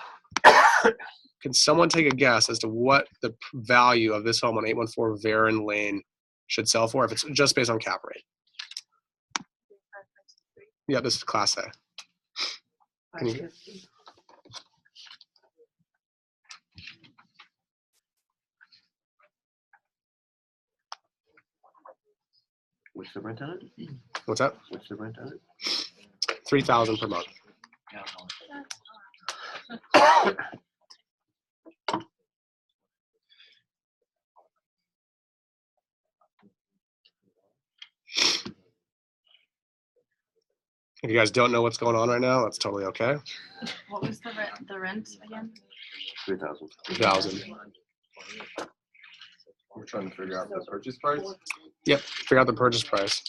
can someone take a guess as to what the value of this home on 814 Varon Lane should sell for if it's just based on cap rate? Yeah, this is Class A. Can you- What's the rent on it? What's that? What's the rent on it? $3,000 per month. If you guys don't know what's going on right now, that's totally okay. What was the rent again? 3,000. 3,000. We're trying to figure out the purchase price. Yep, figure out the purchase price.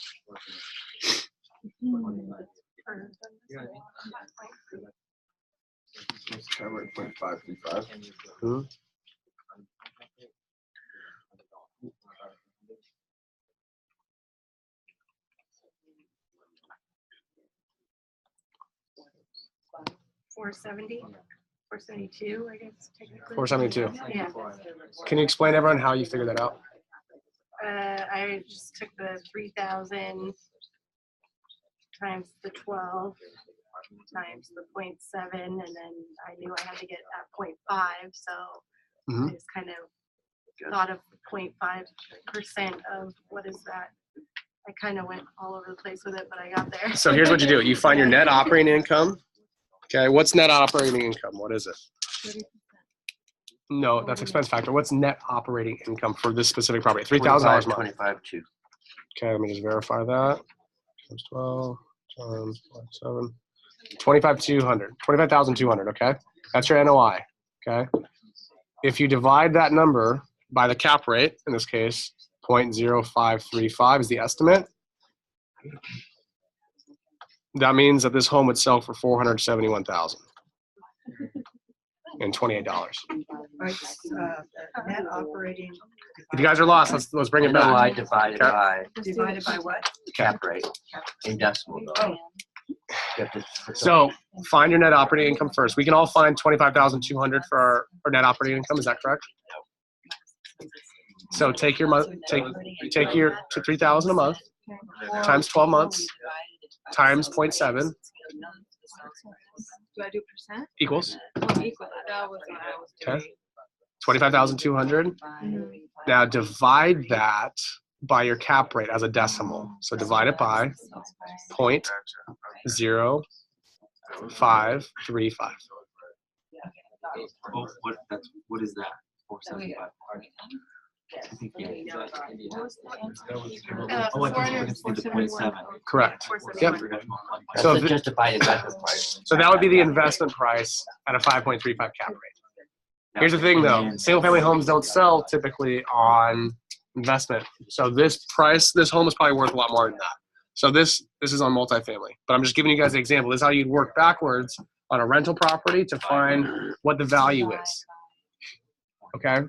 It's kind of like 0.535. Hmm. $470, $472, I guess technically. 472. Yeah. Can you explain to everyone how you figured that out? I just took the 3,000 times the 12 times the 0.7, and then I knew I had to get at 0.5, so Mhm. I just kind of thought of 0.5% of what is that. I kind of went all over the place with it, but I got there. So here's what you do. You find your net operating income. Okay, what's net operating income? What is it? 30%. No, that's expense factor. What's net operating income for this specific property? $3,000 a month. 25.2. Okay, let me just verify that. Times 12 times 0.7. 25,200. 25,200. Okay, that's your NOI. Okay, if you divide that number by the cap rate, in this case, 0.0535 is the estimate. That means that this home would sell for $471,028. Net operating If you guys are lost, let's bring it back. NOI divided Okay. by divided by what? cap rate in decimal though. You have to- So find your net operating income first. We can all find 25,200 for our net operating income. Is that correct? So take your month, take your 3,000 a month times 12 months times 0.7 Do I do percent? equals Oh, equal. That was what I was doing. Okay. 25,200. Now divide that by your cap rate as a decimal. So divide it by 0.0535. Oh, what is that? 475. I think, yeah. Oh, I think we're gonna see the 0.7. Correct. Yep. That's So the if it- justified investment price. So that would be the investment price at a 5.35 cap rate. Here's the thing though, single family homes don't sell typically on investment. So this home is probably worth a lot more than that. So this is on multifamily, but I'm just giving you guys an example. This is how you'd work backwards on a rental property to find what the value is. Okay,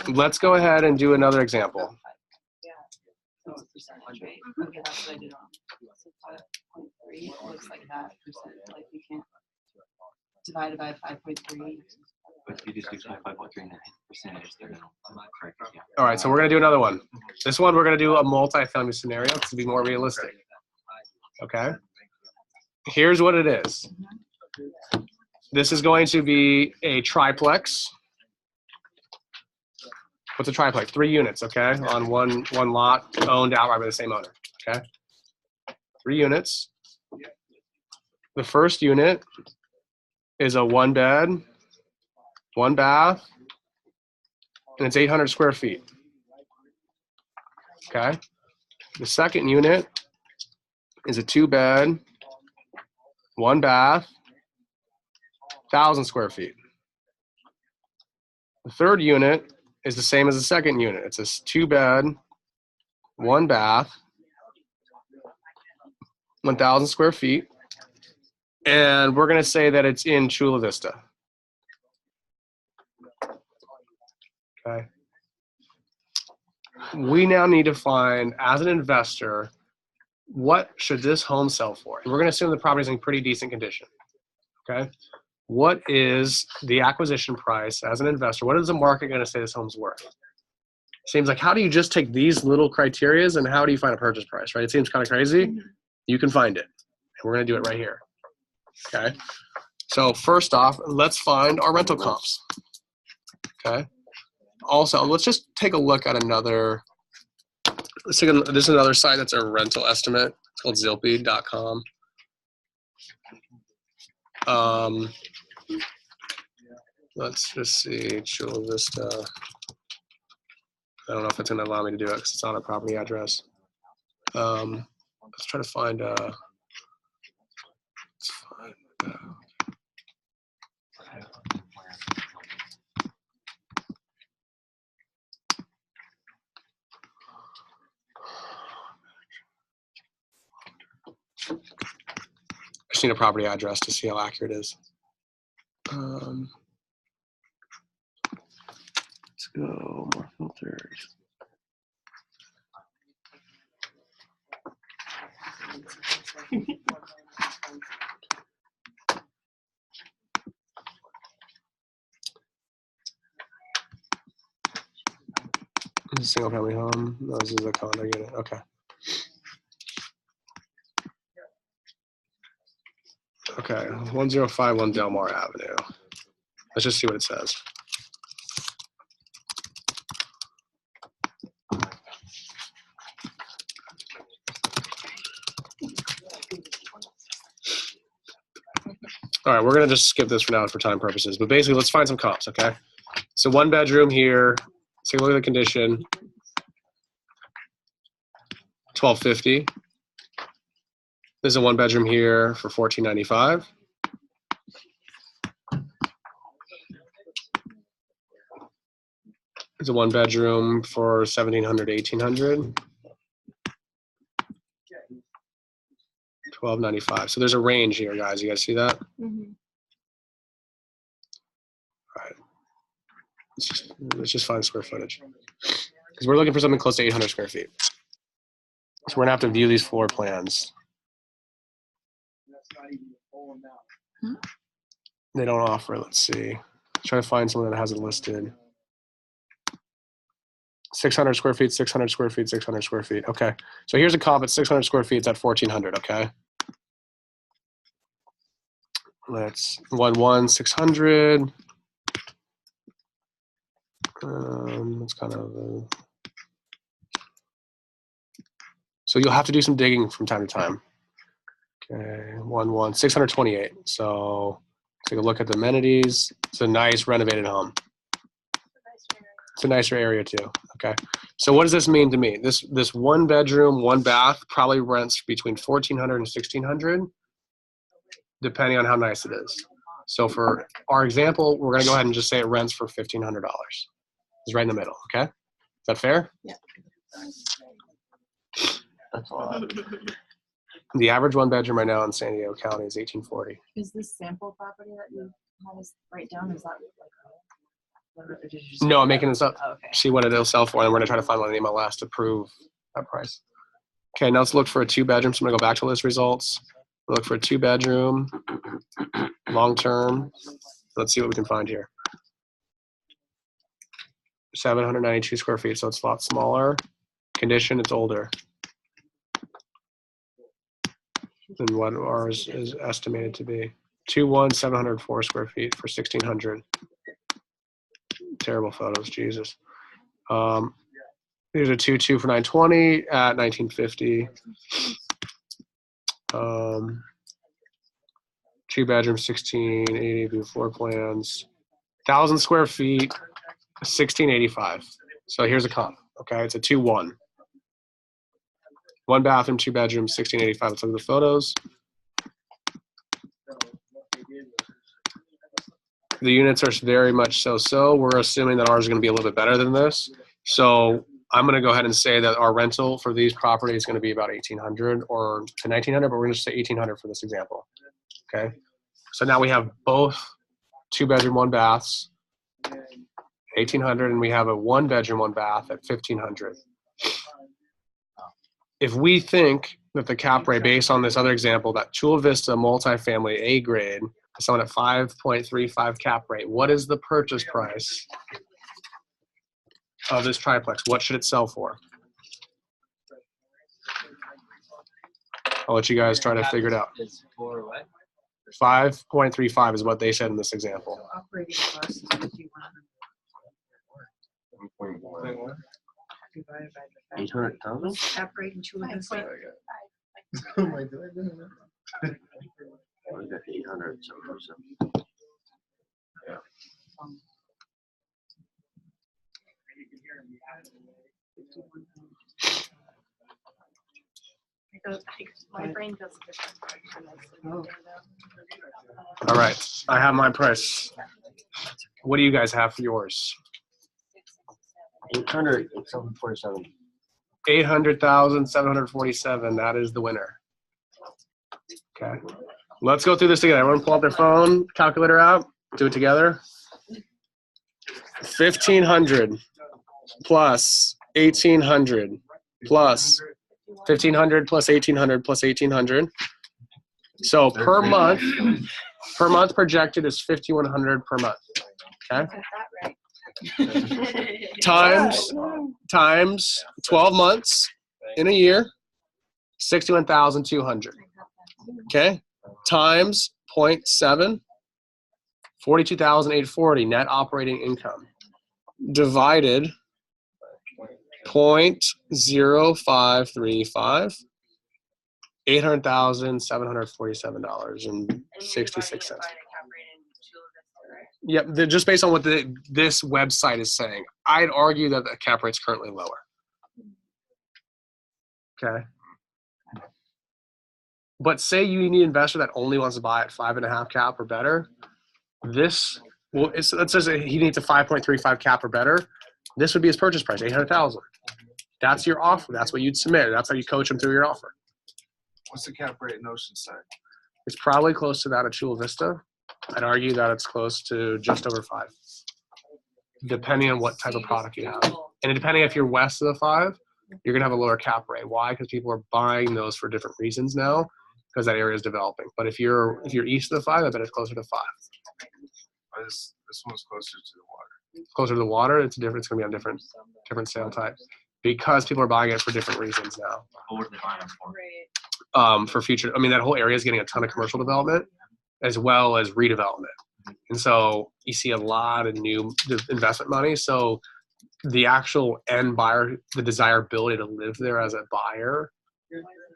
let's go ahead and do another example. So it's a percentage, right? Okay, that's what I did wrong. So 5.3 looks like that percent, like you can't divide it by 5.3. But if you just do 5.3 and the percentage, they're gonna correct it. Yeah. All right, so we're gonna do another one. This one we're gonna do a multifamily scenario to be more realistic. Okay, here's what it is. This is going to be a triplex. What's a triplex? 3 units, okay, on one lot owned outright by the same owner. Okay, 3 units. The first unit is a 1 bed, 1 bath, and it's 800 square feet. Okay. The second unit is a 2 bed, 1 bath, 1,000 square feet. The third unit is the same as the second unit. It's a 2 bed, 1 bath, 1,000 square feet. And we're going to say that it's in Chula Vista. Okay. We now need to find, as an investor, what should this home sell for? And we're going to assume the property is in pretty decent condition. Okay. What is the acquisition price as an investor? What is the market going to say this home's worth? Seems like, how do you just take these little criterias and how do you find a purchase price, right? It seems kind of crazy. You can find it. And we're going to do it right here. Okay. So first off, let's find our rental comps. Okay. Also, let's just take a look at another. This is another site that's a rental estimate. It's called Zilpy.com. Let's just see, Chula Vista. I don't know if it's going to allow me to do it because it's on a property address. Let's try to find. Just need a property address to see how accurate it is. Let's go more filters. This is a single family home. No, this is a condo unit. Okay. Okay, 1051 Delmar Avenue. Let's just see what it says. All right, we're gonna just skip this for now for time purposes, but basically let's find some comps, okay? So 1 bedroom here, let's take a look at the condition. 1250. There's a 1 bedroom here for 1495. There's a 1 bedroom for 1700, 1800. 1295. So there's a range here, guys. You guys see that? Mhm. All right. Let's just find square footage. Because we're looking for something close to 800 square feet. So we're gonna have to view these floor plans. They don't offer, let's see. Try to find someone that has it listed. 600 square feet, 600 square feet, 600 square feet. Okay. So here's a comp at 600 square feet. It's at 1400, okay? Let's 600. It's kind of so you'll have to do some digging from time to time. Okay, 628. So take a look at the amenities. It's a nice renovated home. It's a nicer area too. Okay. So what does this mean to me? This 1 bedroom, 1 bath probably rents between 1400 and 1600, depending on how nice it is. So for our example, we're gonna go ahead and just say it rents for $1,500. It's right in the middle. Okay. Is that fair? Yeah. That's a lot. The average 1 bedroom right now in San Diego County is 1840. Is this sample property that you had us write down, is that like, or did you just No, I'm making this up. Oh, okay. See what it'll sell for, and we're gonna try to find one in the MLS to prove that price. Okay, now let's look for a 2 bedroom. So I'm gonna go back to list results. Look for a 2 bedroom, long term. Let's see what we can find here. 792 square feet, so it's a lot smaller. Condition, it's older than what ours is estimated to be. 704 square feet for 1600. Terrible photos, Jesus. Here's a 2 for 920 at 1950. 2 bedroom, 1680, view floor plans. 1,000 square feet, 1685. So here's a comp. Okay, it's a 2-1. 1 bathroom, 2 bedrooms, 1685. Let's look at the photos. The units are very much so. We're assuming that ours is going to be a little bit better than this. So I'm going to go ahead and say that our rental for these properties is going to be about 1,800 or to 1,900, but we're going to say 1,800 for this example. Okay. So now we have both 2 bedroom, 1 baths, 1,800, and we have a 1 bedroom, 1 bath at 1,500. If we think that the cap rate based on this other example, that Chula Vista multifamily A grade, someone at 5.35 cap rate, what is the purchase price of this triplex? What should it sell for? I'll let you guys try to figure it out. Is for what? 5.35 is what they said in this example. Operating costs is 5,100 divided by the 800,000? cap rate in Chula Vista. I got 800 something. My brain goes a different direction. All right, I have my price. What do you guys have for yours? 800, 747. 800,747. That is the winner. Okay. Let's go through this together. Everyone pull up their phone, calculator out, do it together. 1,500 plus 1,800 plus 1,500 plus 1,800 plus 1,800. So per month projected is 5,100 per month. Okay. Times 12 months in a year, 61,200. Okay. Times 0.7, 42,840 net operating income. Divided 0.0535, $800,747.66. Yep, just based on what this website is saying, I'd argue that the cap rate's currently lower. Okay. But say you need an investor that only wants to buy at 5.5 cap or better. This, well, it says he needs a 5.35 cap or better. This would be his purchase price, 800,000. That's your offer. That's what you'd submit. That's how you coach him through your offer. What's the cap rate in Oceanside? It's probably close to that at Chula Vista. I'd argue that it's close to just over 5, depending on what type of product you have. And depending if you're west of the 5, you're gonna have a lower cap rate. Why? Because people are buying those for different reasons now, because that area is developing. But if you're east of the 5, I bet it's closer to 5. This one's closer to the water. Closer to the water, it's different. It's gonna be on different sale types because people are buying it for different reasons now. What are they buying them for? For future, I mean, that whole area is getting a ton of commercial development as well as redevelopment. And so you see a lot of new investment money. So the actual end buyer, the desirability to live there as a buyer,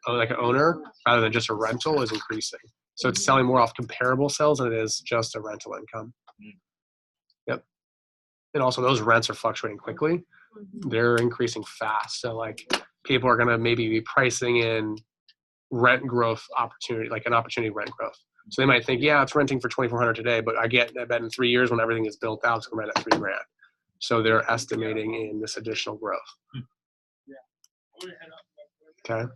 like an owner, rather than just a rental, is increasing. So it's selling more off comparable sales than it is just a rental income. Yep. And also those rents are fluctuating quickly. They're increasing fast. So like people are going to maybe be pricing in rent growth opportunity, like an opportunity rent growth. So they might think, yeah, it's renting for $2,400 today, but I bet in 3 years when everything is built out, it's going to rent at $3,000. So they're estimating in this additional growth. Okay.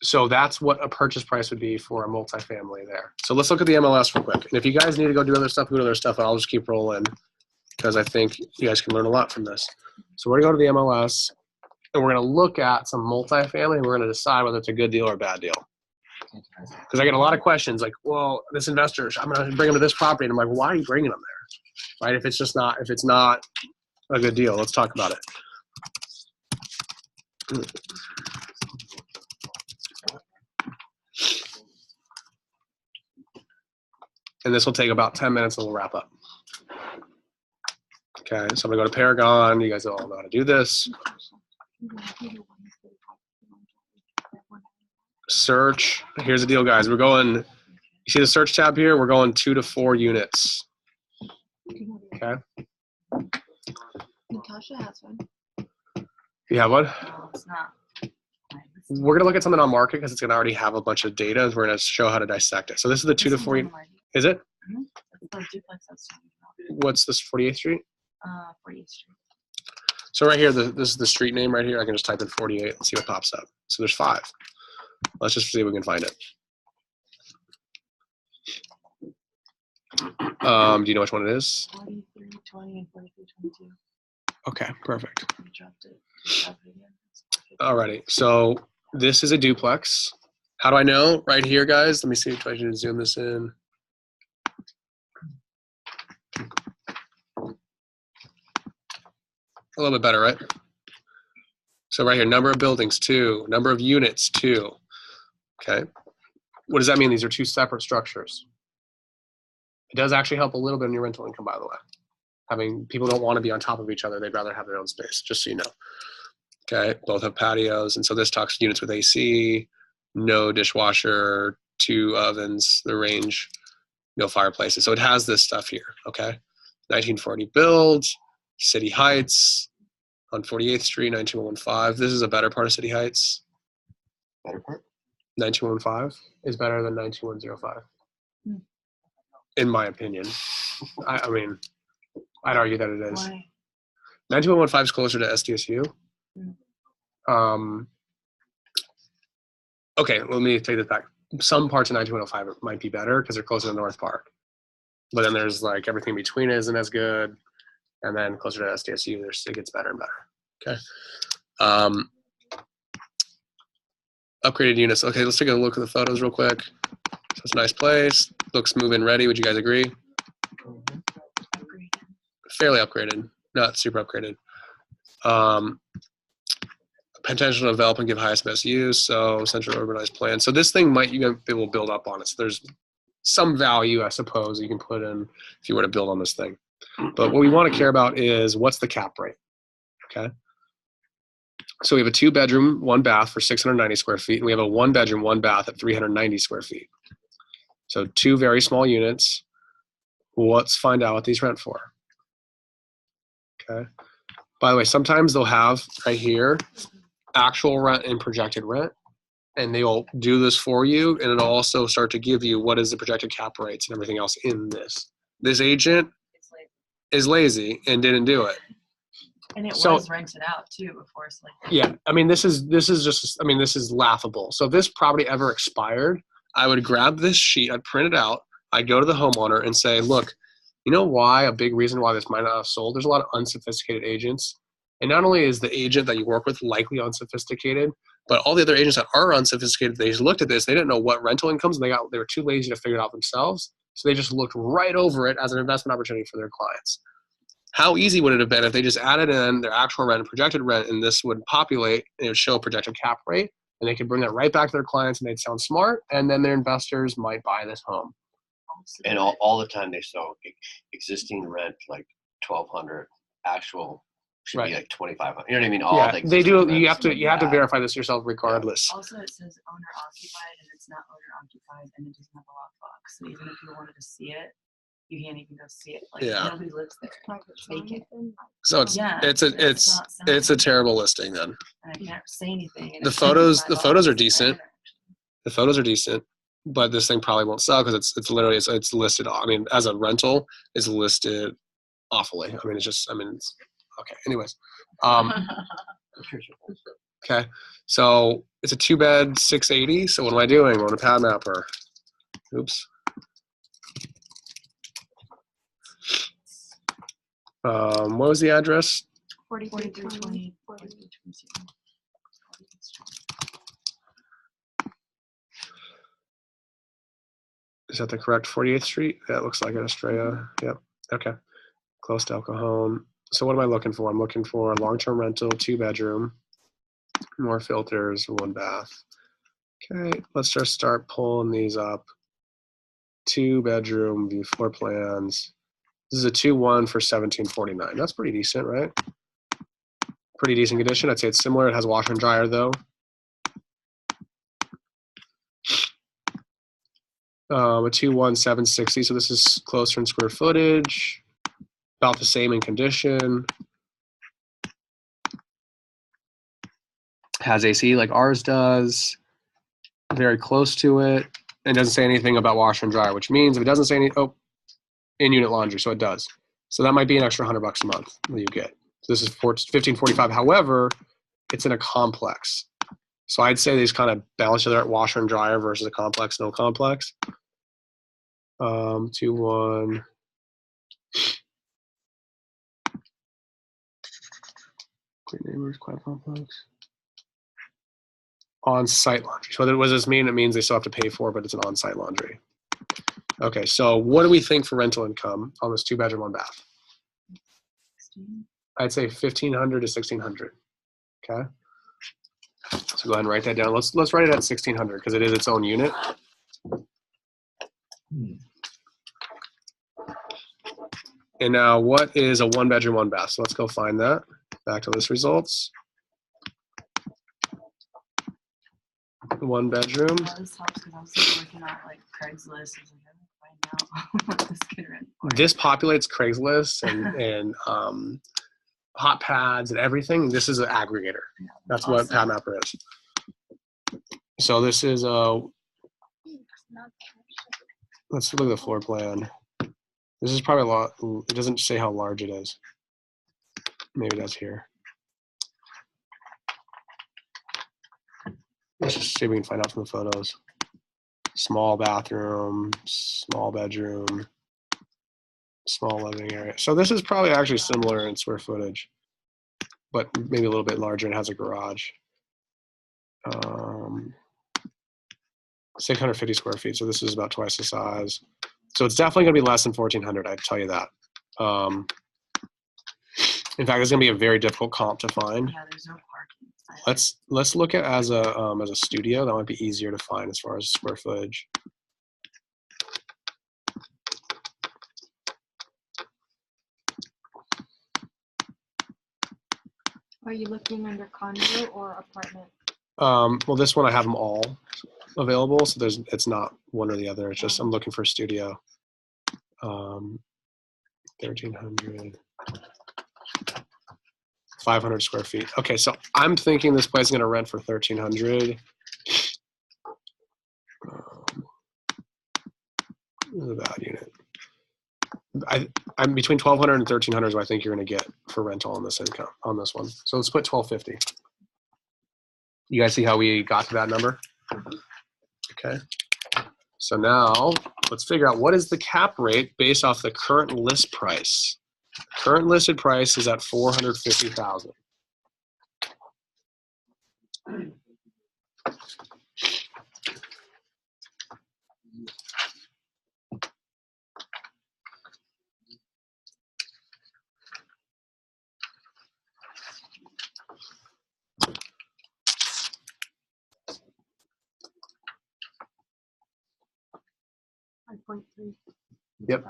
So that's what a purchase price would be for a multifamily there. So let's look at the MLS real quick. And if you guys need to go do other stuff, go do other stuff. I'll just keep rolling because I think you guys can learn a lot from this. So we're going to go to the MLS and we're going to look at some multifamily and we're going to decide whether it's a good deal or a bad deal. Because I get a lot of questions like, well, this investor, I'm going to bring him to this property. And I'm like, well, why are you bringing him there? Right? If it's not a good deal, let's talk about it. And this will take about 10 minutes and we'll wrap up. Okay, so I'm gonna go to Paragon. You guys all know how to do this. Search. Here's the deal, guys. We're going, you see the search tab here? We're going 2 to 4 units. Okay. Natasha has one. You have one? No, it's not. We're gonna look at something on market because it's gonna already have a bunch of data. We're gonna show how to dissect it. So this is the 2 to 4. Is it? It's the duplex I was talking about. What's this, 48th Street? 48th Street. So right here, this is the street name right here. I can just type in 48 and see what pops up. So there's 5. Let's just see if we can find it. Do you know which one it is? 43, 20, and 43, 22. Okay, perfect. We dropped it. Dropped it again. Alrighty, so this is a duplex. How do I know? Right here, guys. Let me see if I can zoom this in. A little bit better, right? So right here, number of buildings, 2. Number of units, 2. Okay. What does that mean? These are 2 separate structures. It does actually help a little bit in your rental income, by the way. Having people don't want to be on top of each other. They'd rather have their own space, just so you know. Okay, both have patios. And so this talks units with AC, no dishwasher, 2 ovens, the range, no fireplaces. So it has this stuff here, okay? 1940 build, City Heights on 48th Street, 19115. This is a better part of City Heights. Better part? 19115 is better than 19105. In my opinion. I mean, I'd argue that it is. Why? 19115 is closer to SDSU. Okay, let me take this back. some parts of 19105 might be better because they're closer to North Park. But then there's like everything between it isn't as good. And then closer to SDSU, it gets better and better. Okay. Upgraded units. Okay, let's take a look at the photos real quick. So it's a nice place. Looks move-in ready. Would you guys agree? Fairly upgraded, not super upgraded. Potential to develop and give highest best use. So central urbanized plan. So this thing might, it will build up on it. So there's some value, I suppose, you can put in if you were to build on this thing. But what we want to care about is what's the cap rate. Okay. So we have a 2-bedroom, 1 bath for 690 square feet, and we have a 1-bedroom, 1 bath at 390 square feet. So 2 very small units. Let's find out what these rent for. Okay. By the way, sometimes they'll have right here actual rent and projected rent, and they'll do this for you, and it'll also start to give you what is the projected cap rates and everything else in this. This agent is lazy and didn't do it. And it So- was rented out too before. So like, Yeah, I mean, this is just, I mean, this is laughable. So if this property ever expired, I would grab this sheet, I'd print it out, I'd go to the homeowner and say, look, you know why, a big reason why this might not have sold? There's a lot of unsophisticated agents. And not only is the agent that you work with likely unsophisticated, but all the other agents that are unsophisticated, they just looked at this, they didn't know what rental incomes, and they were too lazy to figure it out themselves. So they just looked right over it as an investment opportunity for their clients. How easy would it have been if they just added in their actual rent and projected rent, and this would populate and it would show a projected cap rate, and they could bring that right back to their clients, and they'd sound smart, and then their investors might buy this home. And all the time they show existing rent like 1,200, actual should Right. be like 2,500. You know what I mean? All Yeah, the they do. existing You rents have to bad. verify this yourself regardless. also, it says owner occupied, and it's not owner occupied, and it doesn't have a lockbox. So even if you wanted to see it, you can't even go see it. Like Yeah. nobody lives there. It's vacant. So it's Yeah, it's not a selling. terrible listing then. And I can't say anything. And The it's like photos $5 are a decent. banner. The photos are decent, but this thing probably won't sell because it's literally it's listed. I mean, as a rental, it's listed awfully. I mean, it's okay. Anyways, okay. So it's a 2-bed, 680. So what am I doing? We're on a pad mapper. Oops. What was the address? 4320. Is that the correct 48th Street? Yeah, it looks like it. Estrella. Yep. Okay. Close to El Cajon. So what am I looking for? I'm looking for a long-term rental, 2-bedroom, more filters, 1 bath. Okay, let's just start pulling these up. 2-bedroom, view floor plans. This is a 2-1 for $1,749. That's pretty decent, right? Pretty decent condition. I'd say it's similar. It has a washer and dryer though. A 2-1, 760. So this is closer in square footage. About the same in condition. Has AC like ours does. Very close to it. And doesn't say anything about washer and dryer, which means if it doesn't say any, in-unit laundry, so it does. So that might be an extra $100 a month that you get. So this is $1,545. However, it's in a complex. So I'd say these kind of balance each other at washer and dryer versus a complex, no complex. 2-1. Great neighbors, quiet complex. On-site laundry. So what does this mean? It means they still have to pay for it, but it's an on-site laundry. Okay, so what do we think for rental income on this 2-bedroom, 1 bath? I'd say 1,500 to 1,600. Okay. So go ahead and write that down. Let's write it at 1,600 because it is its own unit. And now, what is a 1-bedroom, 1 bath? So let's go find that. Back to list results. 1 bedroom. Yeah, this helps because I was like looking at like Craigslist and find out what this could rent for. This populates Craigslist and hot pads and everything. This is an aggregator. That's what PadMapper is. So this is a. Let's look at the floor plan. This is probably a lot. It doesn't say how large it is. Maybe that's here. Let's just see if we can find out from the photos. small bathroom, small bedroom, small living area. So this is probably actually similar in square footage, but maybe a little bit larger and has a garage. 650 square feet. So this is about twice the size. So it's definitely going to be less than 1,400. I tell you that. In fact, it's going to be a very difficult comp to find. Yeah, there's no parking. Let's look at as a studio. That might be easier to find as far as square footage. Are you looking under condo or apartment? Well, this one I have them all available, so it's not one or the other. It's just I'm looking for a studio. 1,300, 500 square feet. Okay, so I'm thinking this place is going to rent for 1,300. This is a bad unit. I'm between 1,200 and 1,300 is what I think you're going to get for rental on this income on this one. So let's put 1,250. You guys see how we got to that number? Okay. So now let's figure out what is the cap rate based off the current list price. Current listed price is at $450,000. Yep.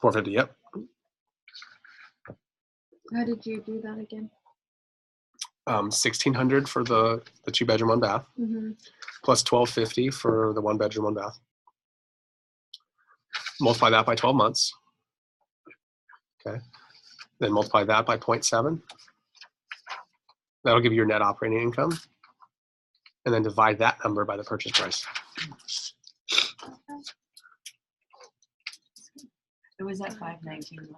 450. Yep. How did you do that again? 1,600 for the 2-bedroom, 1 bath, plus 1,250 for the 1-bedroom, 1 bath. Multiply that by 12 months. Okay. Then multiply that by 0.7. That'll give you your net operating income. And then divide that number by the purchase price. It was at 519.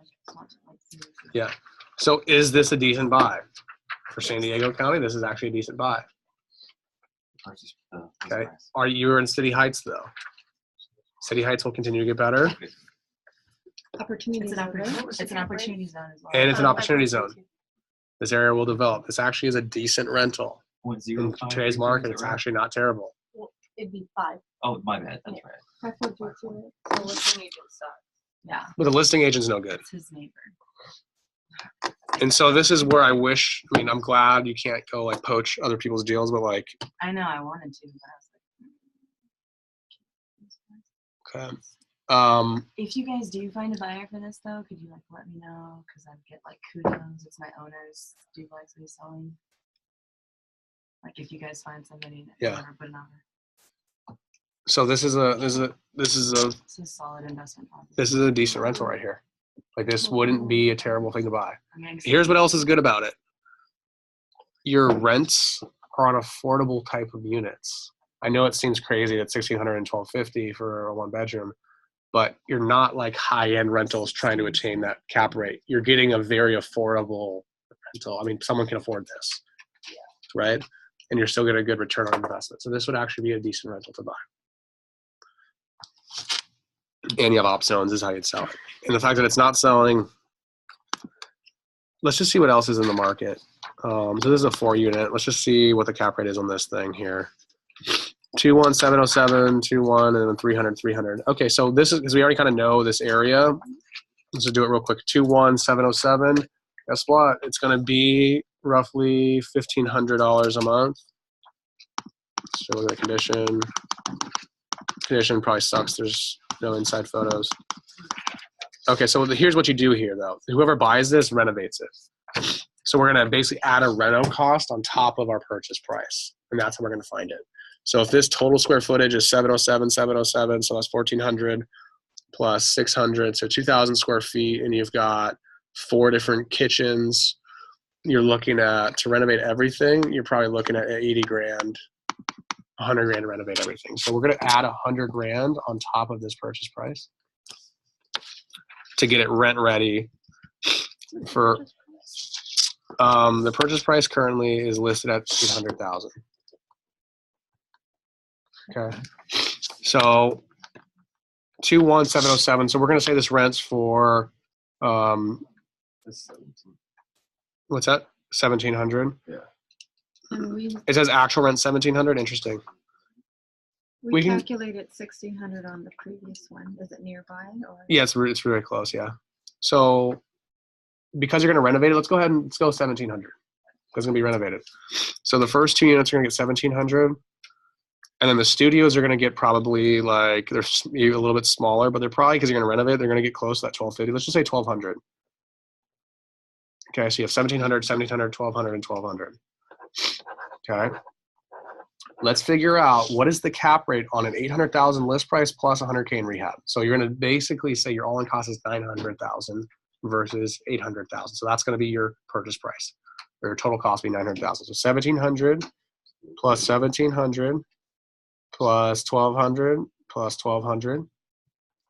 Yeah. So is this a decent buy? For San Diego County, this is actually a decent buy. Okay. Are you in City Heights though? City Heights will continue to get better. Opportunity. It's an opportunity zone as well. And it's an opportunity zone. This area will develop. This actually is a decent rental. In today's market, it's actually not terrible. Well, it'd be 5. Oh, my bad. That's right. 5.22. The listing agent sucks. Yeah, But the listing agent's no good. it's his neighbor. And so this is where I wish, I mean, I'm glad you can't go like poach other people's deals, but like, I know I wanted to, but I was like, okay. if you guys do find a buyer for this though, could you like let me know? Because I'd get like kudos. It's my owner's duplex he's selling. Like if you guys find somebody that Yeah. never put an offer. So this is a It's a solid investment property. this is a decent rental right here. Like this wouldn't be a terrible thing to buy. I mean, Here's what else is good about it. Your rents are on affordable type of units. I know it seems crazy that 1,600 and 1,250 for a 1-bedroom, but you're not like high-end rentals trying to attain that cap rate. You're getting a very affordable rental. I mean, someone can afford this, right? And you're still getting a good return on investment. So this would actually be a decent rental to buy. And you have op zones is how you'd sell it. And the fact that it's not selling, let's just see what else is in the market. So this is a 4-unit. Let's just see what the cap rate is on this thing here. 21707, 21, and then 300, 300. Okay, so this is because we already kind of know this area. Let's just do it real quick. 21707. Guess what? It's going to be roughly $1,500 a month. So look at the condition. Condition probably sucks. There's no inside photos. Okay, so here's what you do here, though. Whoever buys this renovates it. So we're going to basically add a reno cost on top of our purchase price, and that's how we're going to find it. So if this total square footage is 707, 707, so that's 1,400 plus 600, so 2,000 square feet, and you've got 4 different kitchens, you're looking at, to renovate everything, you're probably looking at 80 grand, 100 grand to renovate everything. So we're going to add 100 grand on top of this purchase price to get it rent ready for, the purchase price currently is listed at $800,000. Okay. So 21707. So we're going to say this rents for It's 17. what's that? 1700. And we It says actual rent 1700. Interesting. we We can- calculated 1600 on the previous one. Is it nearby or? Yeah, it's really close. Yeah. So because you're going to renovate it, let's go ahead and let's go 1700. Because it's going to be renovated. So the first 2 units are going to get 1700. And then the studios are going to get probably like, they're a little bit smaller, but they're probably, because you're going to renovate, they're going to get close to that 1250. Let's just say 1200. Okay, so you have 1700, 1700, 1200, and 1200. Okay. Let's figure out what is the cap rate on an 800,000 list price plus 100K in rehab. So you're going to basically say your all-in cost is 900,000 versus 800,000. So that's going to be your purchase price. Or your total cost will be 900,000. So 1700 plus 1700 plus 1200 plus 1200.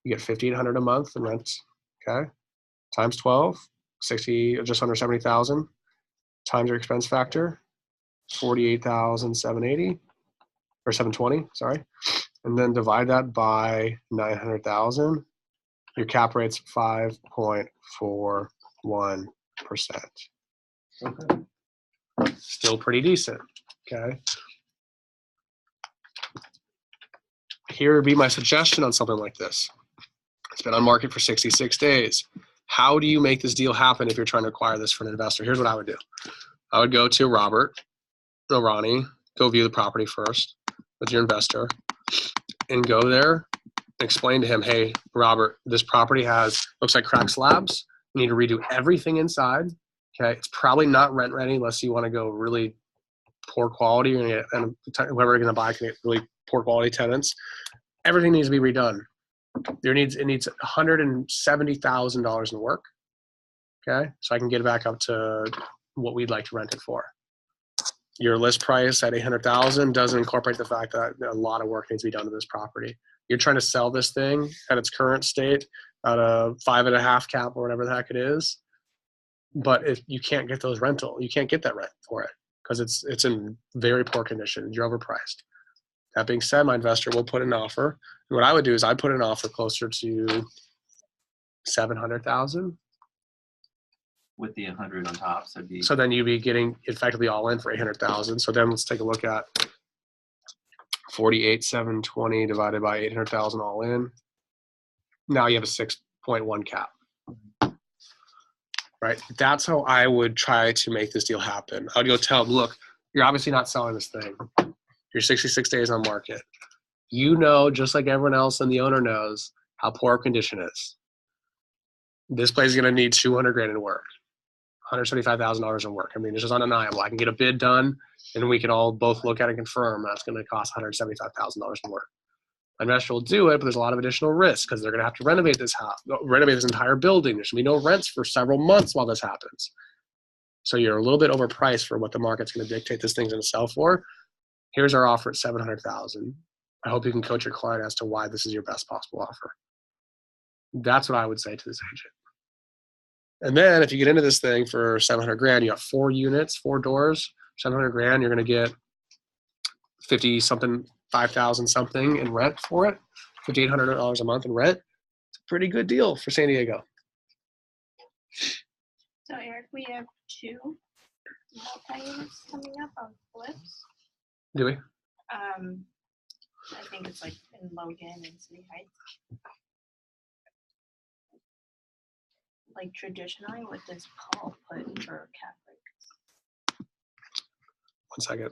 You get 5,800 a month in rent. Okay. Times 12, 60, just under 70,000. Times your expense factor, 48,780 or 720, sorry. And then divide that by 900,000. Your cap rate's 5.41%. Okay. Still pretty decent. Okay. Here would be my suggestion on something like this. It's been on market for 66 days. How do you make this deal happen if you're trying to acquire this for an investor? Here's what I would do. I would go to Robert or Ronnie, go view the property first with your investor, and go there and explain to him, hey, Robert, this property looks like cracked slabs. You need to redo everything inside. Okay, it's probably not rent ready unless you want to go really poor quality, and whoever you're going to buy can get really poor quality tenants. Everything needs to be redone. It needs $170,000 in work. Okay, so I can get it back up to what we'd like to rent it for. Your list price at $800,000 doesn't incorporate the fact that a lot of work needs to be done to this property. You're trying to sell this thing at its current state at a 5.5 cap or whatever the heck it is. But if you can't get those you can't get that rent for it because it's in very poor condition. You're overpriced. That being said, my investor will put an offer. And what I would do is I'd put an offer closer to 700,000. With the 100 on top, so it'd be So then you'd be getting effectively all in for 800,000. So then let's take a look at 48,720 divided by 800,000 all in. Now you have a 6.1 cap. Right? That's how I would try to make this deal happen. I would go tell them, look, you're obviously not selling this thing. You're 66 days on market. You know, just like everyone else and the owner knows, how poor condition is. This place is going to need 200 grand in work. $175,000 in work. I mean, it's just undeniable. I can get a bid done, and we can all both look at it and confirm that's going to cost $175,000 in work. My investor will do it, but there's a lot of additional risk because they're going to have to renovate this house, renovate this entire building. There's going to be no rents for several months while this happens. So you're a little bit overpriced for what the market's going to dictate this thing's going to sell for. Here's our offer at $700,000. I hope you can coach your client as to why this is your best possible offer. That's what I would say to this agent. And then if you get into this thing for 700 grand, you got 4 units, 4 doors, 700 grand, you're going to get 50 something, 5,000 something in rent for it, $5,800 a month in rent. It's a pretty good deal for San Diego. So Eric, we have 2 multi-units coming up on flips. Do we? I think it's like in Logan and City Heights. Like traditionally, what does Paul put for cap rate? 1 second.